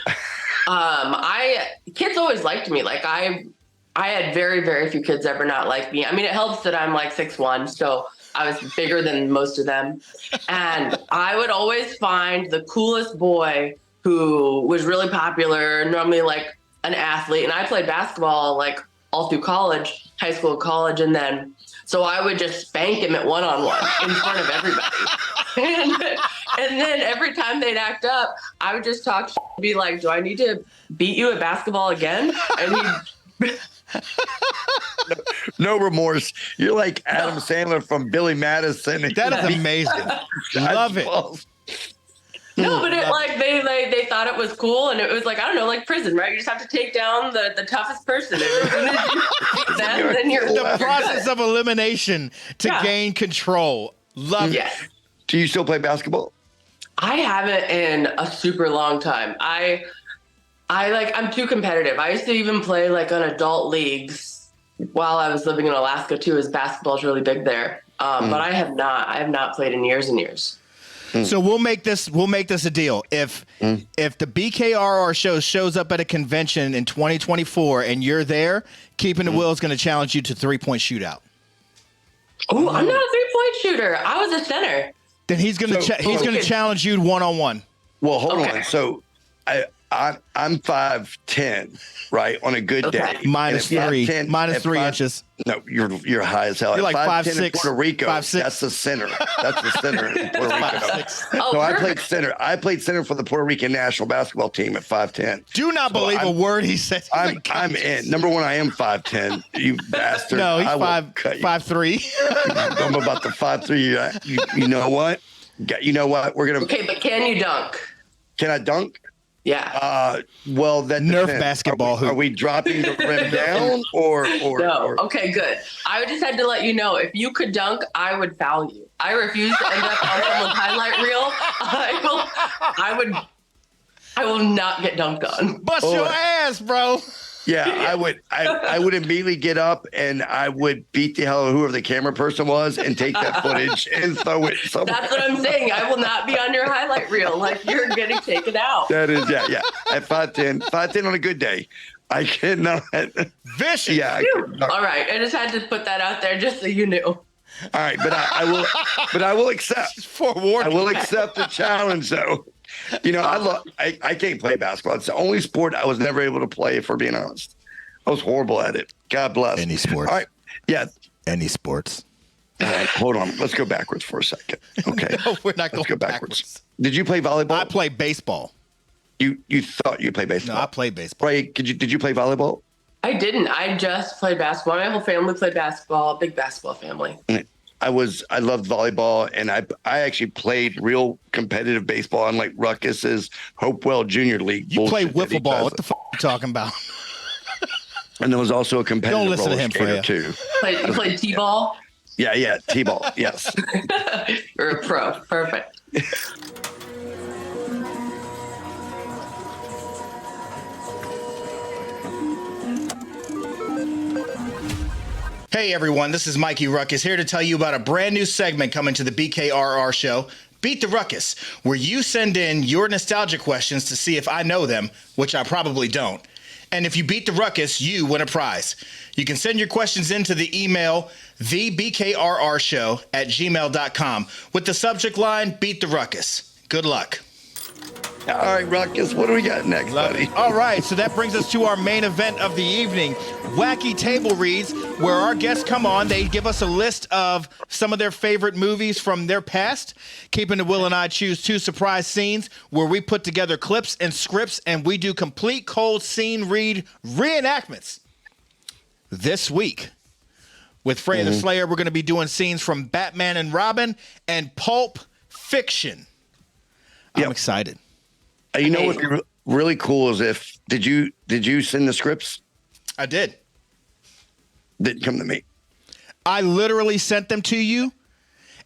kids always liked me. Like I had very, very few kids ever not like me. I mean, it helps that I'm like 6'1", so I was bigger than most of them. And I would always find the coolest boy who was really popular, normally like an athlete. And I played basketball like all through college, high school, college, and then so I would just spank him at one-on-one in front of everybody. And then every time they'd act up, I would just talk shit and be like, do I need to beat you at basketball again? And he'd... No remorse. You're like Adam Sandler from Billy Madison. That is amazing. Love it. No, but it, like they thought it was cool, and it was like, I don't know, like prison, right? You just have to take down the toughest person, and as soon as you do that, then you're The process of elimination to gain control. Love it. Do you still play basketball? I haven't in a super long time. I'm too competitive. I used to even play like on adult leagues while I was living in Alaska too, as basketball is really big there. But I have not played in years and years. So we'll make this a deal. If the BKRR show shows up at a convention in 2024 and you're there, Keeping the Will is going to challenge you to 3-point shootout. Oh, I'm not a 3-point shooter. I was a center. Then he's going to challenge you 1-on-1. Well, hold on. So I'm 5'10", right? On a good day. Minus 3 inches. No, you're high as hell. You're like 5'6". In Puerto Rico, 5'6". that's the center. That's the center in Puerto Rico. So I played center. I played center for the Puerto Rican national basketball team at 5'10". Do not believe a word he said. I'm in. Number one, I am 5'10". You bastard. No, he's 5'3". I'm about the 5'3". You know what? You know what? We're gonna. Okay, but can you dunk? Can I dunk? Yeah. Well, that Nerf depends. basketball hoop. Are we dropping the rim down or no? Okay, good. I just had to let you know, if you could dunk, I would foul you. I refuse to end up on someone's highlight reel. I will not get dunked on. Bust your ass, bro. Yeah, I would immediately get up and I would beat the hell out of whoever the camera person was and take that footage and throw it somewhere. That's what I'm saying. I will not be on your highlight reel. Like, you're getting taken out. That is, yeah. At 5'10" on a good day, I cannot. Vicious. Yeah. All right. I just had to put that out there just so you knew. All right, but I will accept. Forewarned. I will accept the challenge, though. You know, I can't play basketball. It's the only sport I was never able to play, if we're being honest. I was horrible at it. God bless. Any sports. All right. Yeah. Any sports. All right. Hold on. Let's go backwards for a second. Okay. No, we're not going Let's go backwards. Did you play volleyball? I played baseball. You thought you played baseball? No, I played baseball. Right. Did you play volleyball? I didn't. I just played basketball. My whole family played basketball. Big basketball family. I loved volleyball, and I actually played real competitive baseball on like Ruckus's Hopewell Junior League. You play wiffle ball. What the fuck are you talking about? And there was also a competitive Don't listen to roller him, skater Freya. too. You played T-ball? Yeah, T-ball. Yes. You're a pro. Perfect. Hey everyone, this is Mikey Ruckus here to tell you about a brand new segment coming to the BKRR Show, Beat the Ruckus, where you send in your nostalgia questions to see if I know them, which I probably don't. And if you beat the ruckus, you win a prize. You can send your questions into the email thebkrrshow@gmail.com with the subject line, Beat the Ruckus. Good luck. All right, Ruckus, what do we got next, buddy? All right, so that brings us to our main event of the evening, Wacky Table Reads, where our guests come on. They give us a list of some of their favorite movies from their past. Keeping the Will and I choose 2 surprise scenes where we put together clips and scripts, and we do complete cold scene read reenactments. This week, with Freya the Slayer, we're going to be doing scenes from Batman and Robin and Pulp Fiction. I'm excited. You know what's really cool is did you send the scripts? I did. Didn't come to me. I literally sent them to you,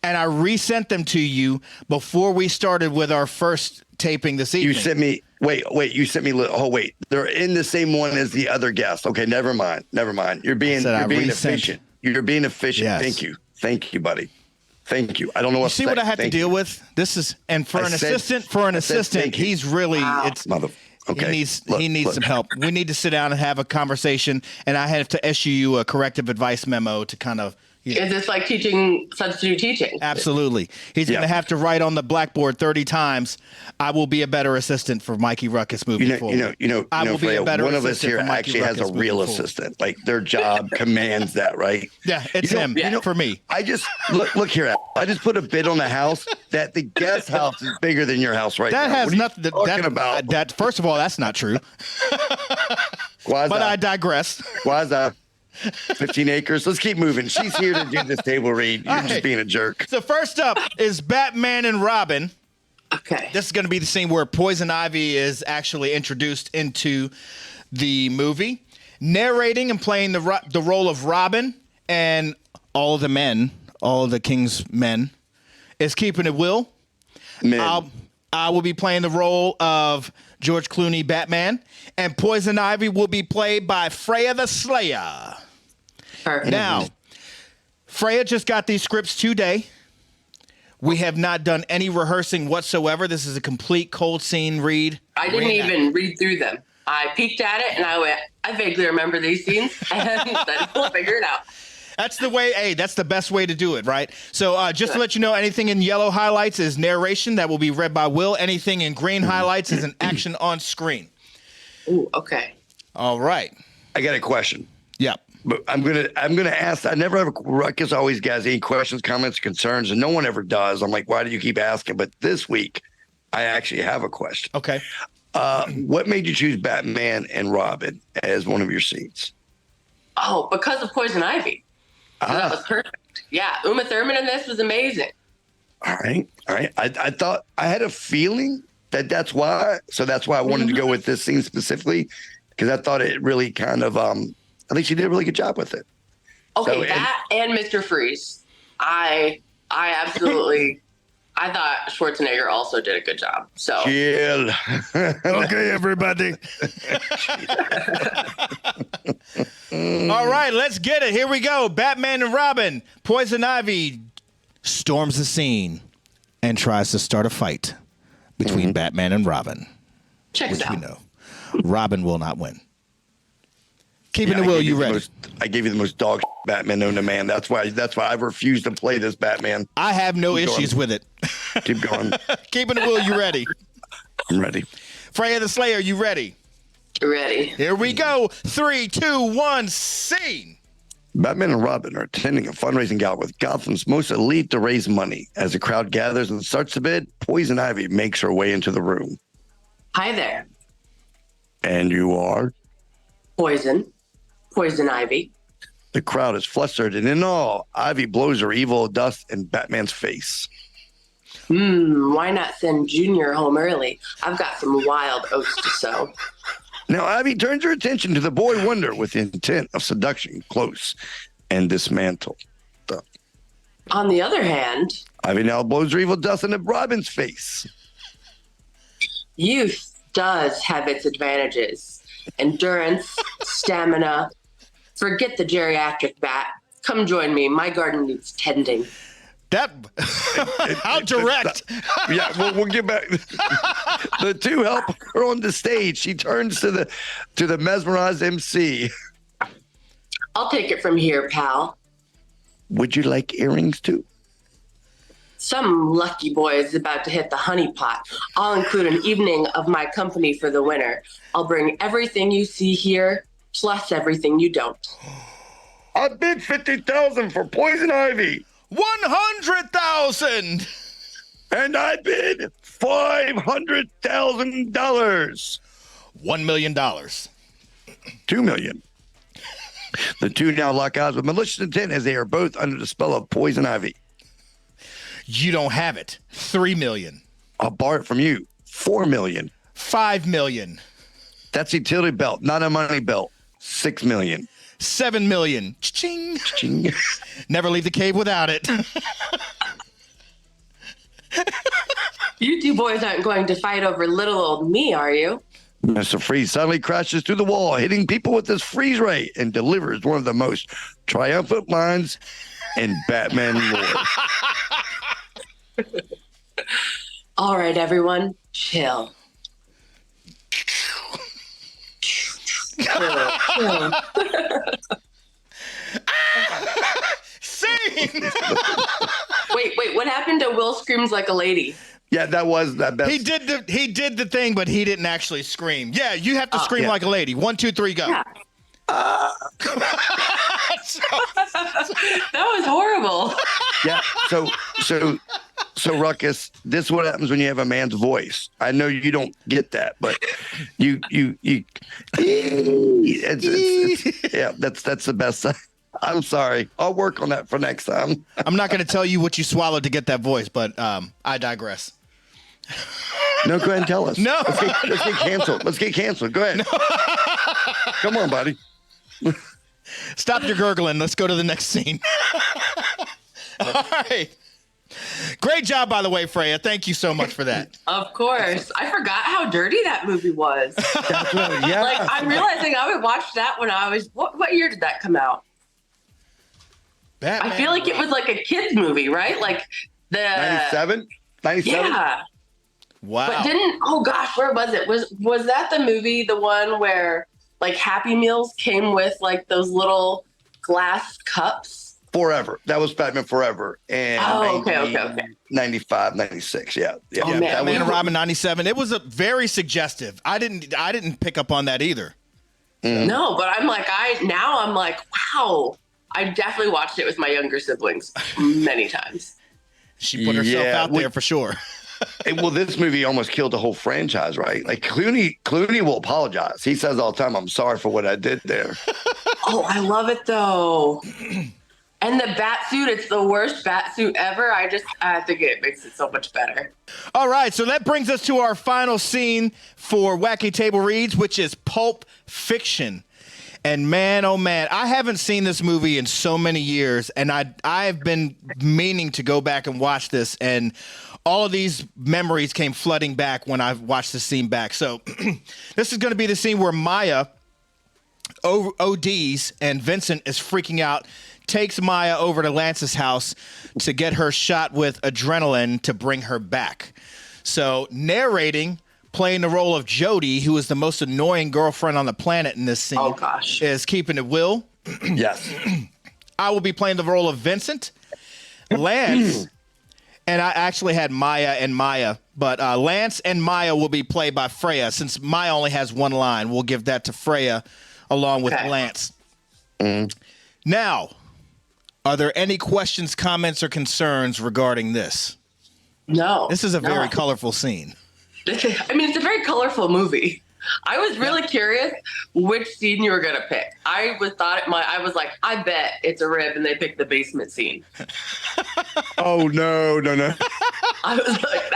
and I resent them to you before we started with our first taping this evening. You sent me. Wait. You sent me. Oh, wait. They're in the same one as the other guest. Okay, never mind. You're being efficient. You're being efficient. Yes. Thank you, buddy. Thank you. I don't know what. You see what I had to deal with? This is, and for an assistant, he's really Okay. He needs some help. We need to sit down and have a conversation, and I have to issue you a corrective advice memo to kind of. Is this like substitute teaching? Absolutely. He's going to have to write on the blackboard 30 times, I will be a better assistant for Mikey Ruckus moving forward. I will be a better one of us here actually has a real assistant. Like their job commands that, right? Yeah, it's him. For me. I just look here. I just put a bid on a house that the guest house is bigger than your house right now. That has nothing to talking about. That first of all, that's not true. But I digress. Why is that? 15 acres. Let's keep moving. She's here to do this table read. You're just being a jerk. So first up is Batman and Robin. Okay. This is going to be the scene where Poison Ivy is actually introduced into the movie, narrating and playing the role of Robin, and all the men, all the King's men, is keeping it Will. Men. I will be playing the role of George Clooney, Batman, and Poison Ivy will be played by FREYA the Slaya. Perfect. Now, FREYA just got these scripts today. We have not done any rehearsing whatsoever. This is a complete cold scene read. I didn't even read through them. I peeked at it and I went, I vaguely remember these scenes, and then we'll figure it out. That's the way. Hey, that's the best way to do it, right? So just to let you know, anything in yellow highlights is narration that will be read by Will. Anything in green highlights is an action on screen. Ooh, okay. All right. I got a question. Yep. But I'm gonna ask. I never have a ruckus. Always guys any questions, comments, concerns, and no one ever does. I'm like, why do you keep asking? But this week, I actually have a question. Okay. What made you choose Batman and Robin as one of your scenes? Oh, because of Poison Ivy. So that was perfect. Yeah, Uma Thurman in this was amazing. All right. I thought I had a feeling that's why. So that's why I wanted to go with this scene specifically, because I thought it really kind of I think she did a really good job with it. Okay, So, that and Mr. Freeze. I absolutely I thought Schwarzenegger also did a good job. So Chill. Okay, everybody. All right, let's get it. Here we go. Batman and Robin. Poison Ivy storms the scene and tries to start a fight between Batman and Robin. check Which it we out. know. Robin will not win. Keeping it Will, you ready? I gave you the most dog Batman known to man. That's why I refuse to play this Batman. I have no issues with it. Keep going. Keeping it Will, you ready? I'm ready. FREYA the Slayer, you ready? Ready. Here we go. 3, 2, 1, scene. Batman and Robin are attending a fundraising gala with Gotham's most elite to raise money. As the crowd gathers and starts to bid, Poison Ivy makes her way into the room. Hi there. And you are? Poison Ivy. The crowd is flustered, and in awe, Ivy blows her evil dust in Batman's face. Why not send Junior home early? I've got some wild oats to sow. Now, Ivy turns her attention to the boy Wonder with the intent of seduction, close, and dismantle. On the other hand, Ivy now blows her evil dust into Robin's face. youth does have its advantages. Endurance, stamina. Forget the geriatric bat. Come join me. My garden needs tending. That how direct. Yeah, we'll get back. The two help her on the stage. She turns to the mesmerized MC. I'll take it from here, pal. Would you like earrings too? Some lucky boy is about to hit the honey pot. I'll include an evening of my company for the winner. I'll bring everything you see here, plus everything you don't. I bid $50,000 for Poison Ivy. 100,000. And I bid $500,000. $1 million. $2 million. The two now lock eyes with malicious intent as they are both under the spell of Poison Ivy. You don't have it. 3 million. I'll borrow it from you. $4 million. 5 million. That's a utility belt, not a money belt. $6 million. 7 million. Ching. Ching. Never leave the cave without it. You two boys aren't going to fight over little old me, are you? Mr. Freeze suddenly crashes through the wall, hitting people with his freeze ray, and delivers one of the most triumphant lines in Batman lore. All right, everyone, chill. Chill. Scene. Wait, what happened to Will Screams Like a Lady? Yeah, that was that best. He did the thing, but he didn't actually scream. Yeah, you have to scream like a lady. 1, 2, 3, go. Yeah. That was horrible. Yeah. So So Ruckus, this is what happens when you have a man's voice. I know you don't get that, but you yeah, that's the best. I'm sorry. I'll work on that for next time. I'm not going to tell you what you swallowed to get that voice, but I digress. No, go ahead and tell us. No. Let's get canceled. Let's get canceled. Go ahead. No. Come on, buddy. Stop your gurgling. Let's go to the next scene. All right. Great job, by the way, Freya. Thank you so much for that. Of course. I forgot how dirty that movie was. That's right. Yeah. Like, I'm realizing I would watch that when I was, what year did that come out? Batman. I feel like it was like a kid's movie, right? Like the 97? 97? Yeah. Wow. But oh gosh, where was it? Was that the movie, the one where like Happy Meals came with like those little glass cups? Forever. That was Batman Forever. And okay. 95, 96. Yeah. Oh, man. Batman and Robin 97. It was a very suggestive. I didn't pick up on that either. No, but I'm like, wow. I definitely watched it with my younger siblings many times. She put herself out there for sure. Well, this movie almost killed the whole franchise, right? Like Clooney will apologize. He says all the time, "I'm sorry for what I did there." Oh, I love it though. And the bat suit, it's the worst bat suit ever. I think it makes it so much better. All right, so that brings us to our final scene for Wacky Table Reads, which is Pulp Fiction. And man, oh man, I haven't seen this movie in so many years, and I've been meaning to go back and watch this, and all of these memories came flooding back when I watched the scene back. So this is going to be the scene where Maya ODs and Vincent is freaking out, takes Maya over to Lance's house to get her shot with adrenaline to bring her back. So narrating, playing the role of Jody, who is the most annoying girlfriend on the planet in this scene, is Keeping It Will. Yes. I will be playing the role of Vincent. Lance, and I actually had Maya and Maya, but Lance and Maya will be played by Freya. Since Maya only has one line, we'll give that to Freya along with Lance. Now, are there any questions, comments, or concerns regarding this? No. This is a very colorful scene. I mean, it's a very colorful movie. I was really curious which scene you were going to pick. I was like, I bet it's a rib, and they picked the basement scene. Oh, no. I was like,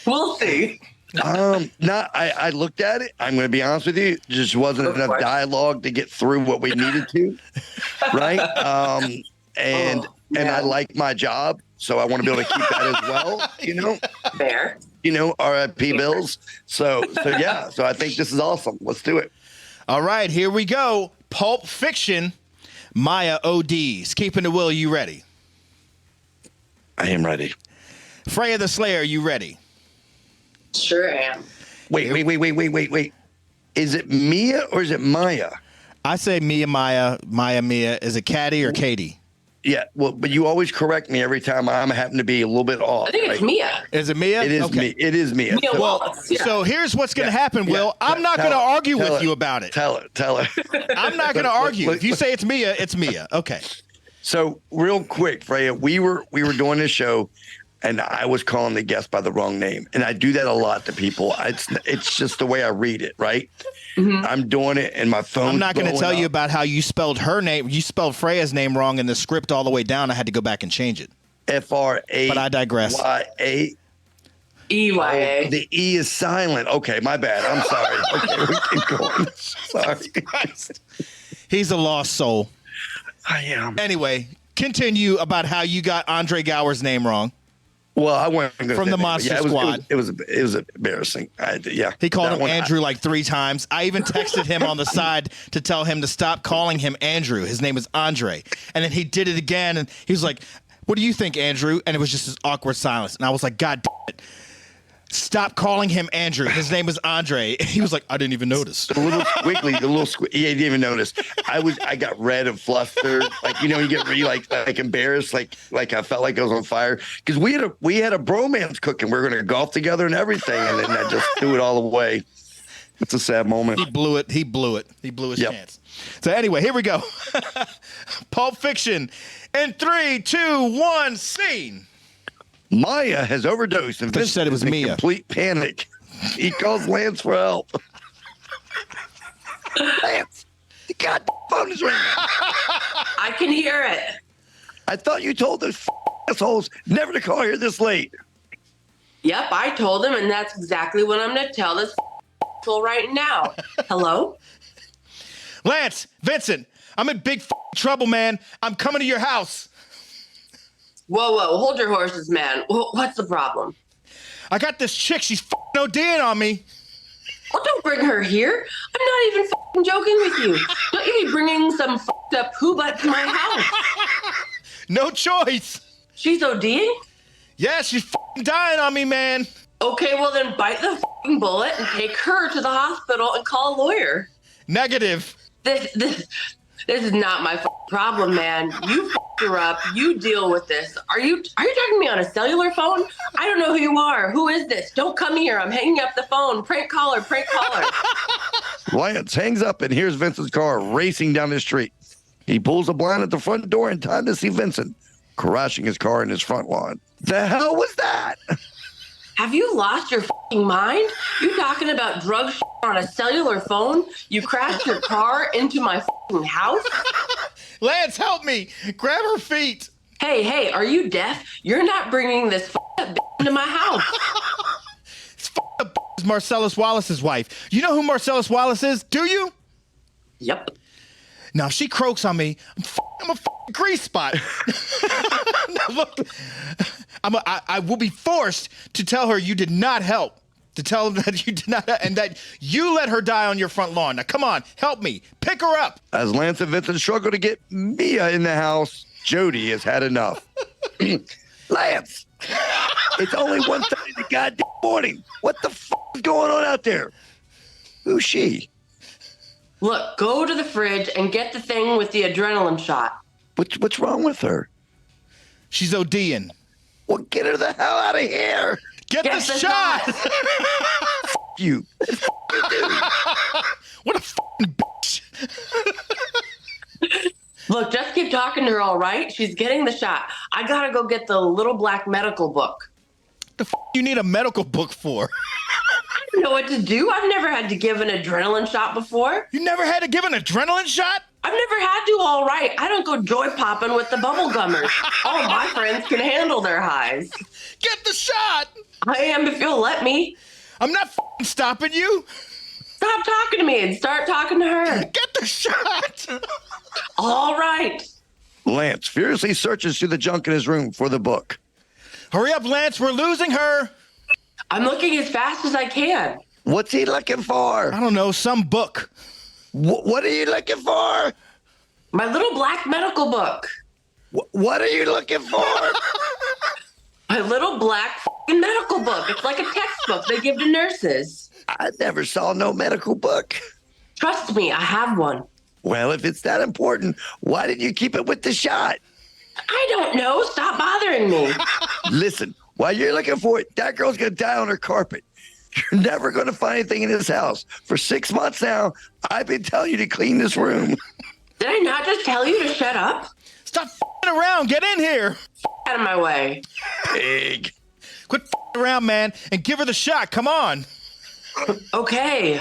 we'll see. I looked at it. I'm going to be honest with you. Just wasn't enough dialogue to get through what we needed to. Right. And I like my job, so I want to be able to keep that as well. Fair. RIP Bills. So yeah. So I think this is awesome. Let's do it. All right, here we go. Pulp Fiction, Maya ODs. Keeping the Will, you ready? I am ready. Freya the Slayer, you ready? Sure am. Wait. Is it Mia or is it Maya? I say Mia, Maya, Mia. Is it Caddy or Katie? Yeah, well, but you always correct me every time I happen to be a little bit off. I think it's Mia. Is it Mia? It is me. It is Mia. Mia Wallace, yeah. So here's what's going to happen, Will. I'm not going to argue with you about it. Tell her. I'm not going to argue. If you say it's Mia, it's Mia. Okay. So real quick, Freya, we were doing this show, and I was calling the guest by the wrong name, and I do that a lot to people. It's just the way I read it, right? Mm-hmm. I'm doing it, and my phone. I'm not going to tell you about how you spelled her name. You spelled Freya's name wrong in the script all the way down. I had to go back and change it. FRA. But I digress. YA. EYA. The E is silent. Okay, my bad. I'm sorry. Okay, we keep going. Sorry. He's a lost soul. I am. Anyway, continue about how you got Andre Gower's name wrong. Well, I went from the Monster Squad. It was embarrassing. He called him Andrew like 3 times. I even texted him on the side to tell him to stop calling him Andrew. His name is Andre. And then he did it again, and he was like, "What do you think, Andrew?" And it was just this awkward silence. And I was like, "God damn it. Stop calling him Andrew. His name is Andre." He was like, "I didn't even notice." The little squiggly, he didn't even notice. I got red and flustered. Like, you get really like embarrassed. Like I felt like I was on fire. Because we had a bromance cooking. We were going to golf together and everything. And then I just threw it all away. It's a sad moment. He blew it. He blew his chance. So anyway, here we go. Pulp Fiction in 3, 2, 1, scene. Maya has overdosed and thought you said it was is in Mia. complete panic. He calls Lance for help. Lance, the goddamn phone is ringing. I can hear it. I thought you told those assholes never to call here this late. Yep, I told him, and that's exactly what I'm going to tell this fool right now. Hello? Lance, Vincent, I'm in big trouble, man. I'm coming to your house. Whoa, hold your horses, man. What's the problem? I got this chick. She's ODing on me. Well, don't bring her here. I'm not even joking with you. Don't you be bringing some up poo-butt to my house. No choice. She's ODing? Yeah, she's dying on me, man. Okay, well then bite the bullet and take her to the hospital and call a lawyer. Negative. This is not my problem, man. You her up. You deal with this. Are you talking to me on a cellular phone? I don't know who you are. Who is this? Don't come here. I'm hanging up the phone. Prank caller. Lance hangs up and hears Vincent's car racing down the street. He pulls a blind at the front door in time to see Vincent crashing his car in his front lawn. The hell was that? Have you lost your mind? You talking about drug on a cellular phone? You crashed your car into my house? Lance, help me. Grab her feet. Hey, are you deaf? You're not bringing this into my house. This Marcellus Wallace's wife. You know who Marcellus Wallace is? Do you? Yep. Now, if she croaks on me, I'm a grease spot. Now, look, I will be forced to tell her you did not help. To tell them that you did not, and that you let her die on your front lawn. Now, come on, help me. Pick her up. As Lance and Vincent struggle to get Mia in the house, Jody has had enough. Lance, it's only 1:30 in the goddamn morning. What the is going on out there? Who's she? Look, go to the fridge and get the thing with the adrenaline shot. What's wrong with her? She's ODing. Well, get her the hell out of here. Get the shot. You. What a bitch. Look, just keep talking to her, all right? She's getting the shot. I gotta go get the little black medical book. The you need a medical book for? I don't know what to do. I've never had to give an adrenaline shot before. You never had to give an adrenaline shot? I've never had to, all right. I don't go joy popping with the bubble gummers. All my friends can handle their highs. Get the shot. I am if you'll let me. I'm not stopping you. Stop talking to me and start talking to her. Get the shot. All right. Lance furiously searches through the junk in his room for the book. Hurry up, Lance. We're losing her. I'm looking as fast as I can. What's he looking for? I don't know. Some book. What are you looking for? My little black medical book. What are you looking for? My little black medical book. It's like a textbook they give to nurses. I never saw no medical book. Trust me, I have one. Well, if it's that important, why didn't you keep it with the shot? I don't know. Stop bothering me. Listen, while you're looking for it, that girl's going to die on her carpet. You're never going to find anything in this house. For 6 months now, I've been telling you to clean this room. Did I not just tell you to shut up? Stop around. Get in here. Out of my way. Pig. Quit around, man, and give her the shot. Come on. Okay.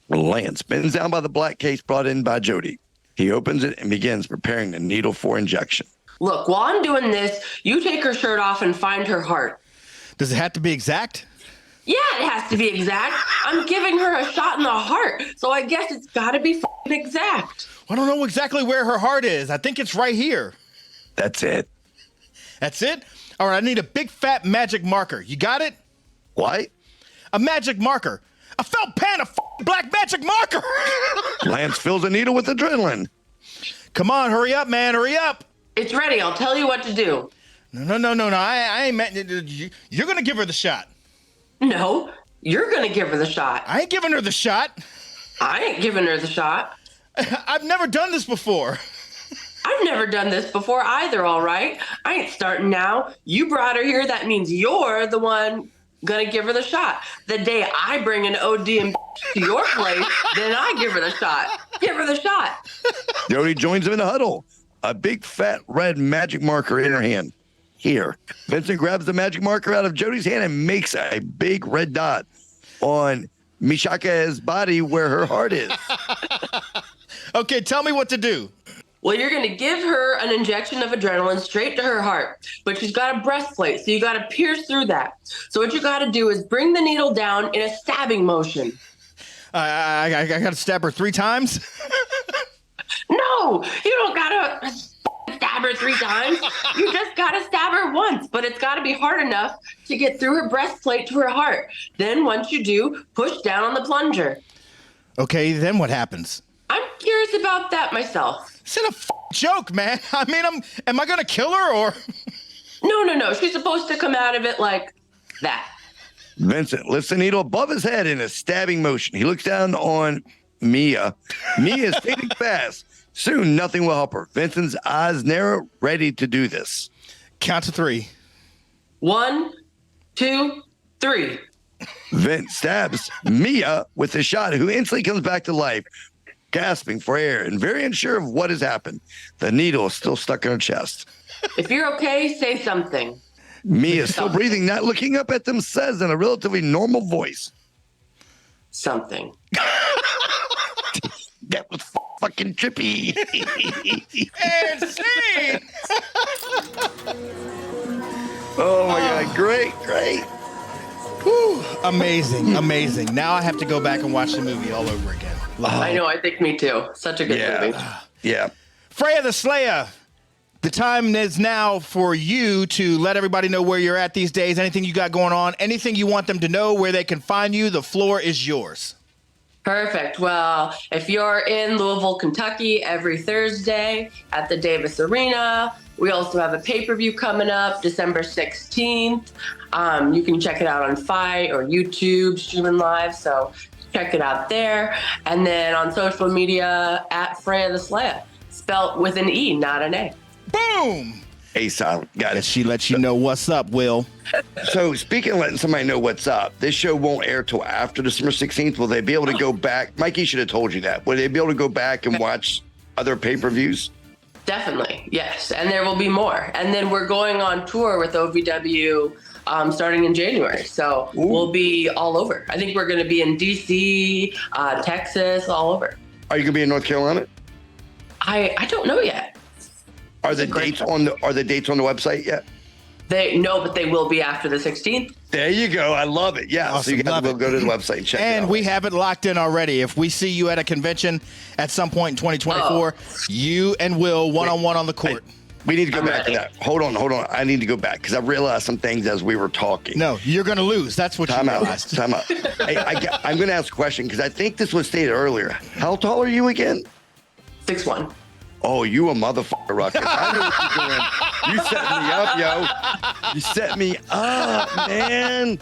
Lance bends down by the black case brought in by Jody. He opens it and begins preparing the needle for injection. Look, while I'm doing this, you take her shirt off and find her heart. Does it have to be exact? Yeah, it has to be exact. I'm giving her a shot in the heart, so I guess it's got to be exact. I don't know exactly where her heart is. I think it's right here. That's it. That's it? All right, I need a big fat magic marker. You got it? What? A magic marker. A felt pen, a black magic marker. Lance fills a needle with adrenaline. Come on, hurry up, man, hurry up. It's ready. I'll tell you what to do. No. I ain't meant you're going to give her the shot. No, you're going to give her the shot. I ain't giving her the shot. I ain't giving her the shot. I've never done this before. I've never done this before either, all right? I ain't starting now. You brought her here. That means you're the one gonna give her the shot. The day I bring an OD and to your place, then I give her the shot. Give her the shot. Jody joins him in the huddle, a big fat red magic marker in her hand. here. Vincent grabs the magic marker out of Jody's hand and makes a big red dot on Mishaka's body where her heart is. Okay, tell me what to do. Well, you're going to give her an injection of adrenaline straight to her heart, but she's got a breastplate, so you got to pierce through that. So what you got to do is bring the needle down in a stabbing motion. I got to stab her 3 times? No, you don't got to stab her 3 times. You just got to stab her once, but it's got to be hard enough to get through her breastplate to her heart. Then once you do, push down on the plunger. Okay, then what happens? I'm curious about that myself. It's a joke, man. I mean, am I going to kill her or? No. She's supposed to come out of it like that. Vincent lifts the needle above his head in a stabbing motion. He looks down on Mia. Mia is fading fast. Soon, nothing will help her. Vincent's eyes narrow, ready to do this. Count to 3. 1, 2, 3. Vince stabs Mia with a shot, who instantly comes back to life, gasping for air and very unsure of what has happened. The needle is still stuck in her chest. If you're okay, say something. Mia, still breathing, not looking up at them, says in a relatively normal voice, Something. that was fucking trippy. And scene! Oh my God, great. Whew, amazing. Now I have to go back and watch the movie all over again. I know, I think me too. Such a good movie. Yeah. Freya the Slaya, the time is now for you to let everybody know where you're at these days, anything you got going on, anything you want them to know, where they can find you. The floor is yours. Perfect. Well, if you're in Louisville, Kentucky, every Thursday at the Davis Arena, we also have a pay-per-view coming up December 16th. You can check it out on Fight or YouTube, streaming live. So check it out there. And then on social media at Freya the Slaya, spelt with an E, not an A. Boom! A silent. Got it. She lets you know what's up, Will. So speaking of letting somebody know what's up, this show won't air till after December 16th. Will they be able to go back? Mikey should have told you that. Will they be able to go back and watch other pay-per-views? Definitely, yes. And there will be more. And then we're going on tour with OVW starting in January. So we'll be all over. I think we're going to be in DC, Texas, all over. Are you going to be in North Carolina? I don't know yet. Are the dates on the website yet? No, but they will be after the 16th. There you go. I love it. Yeah. Awesome. So you guys will go to the website and check it out. And we have it locked in already. If we see you at a convention at some point in 2024, you and Will one-on-one on the court. We need to go back to that. Hold on. I need to go back because I realized some things as we were talking. No, you're going to lose. That's what you realized. Time out. I'm going to ask a question because I think this was stated earlier. How tall are you again? 6'1". Oh, you a motherfucker, Ruckus. I know what you're doing. You set me up, yo. You set me up, man.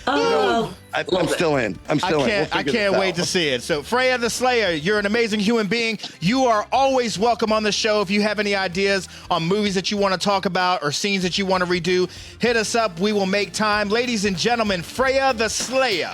I'm still in. I can't wait to see it. So, Freya the Slayer, you're an amazing human being. You are always welcome on the show. If you have any ideas on movies that you want to talk about or scenes that you want to redo, hit us up. We will make time. Ladies and gentlemen, Freya the Slayer.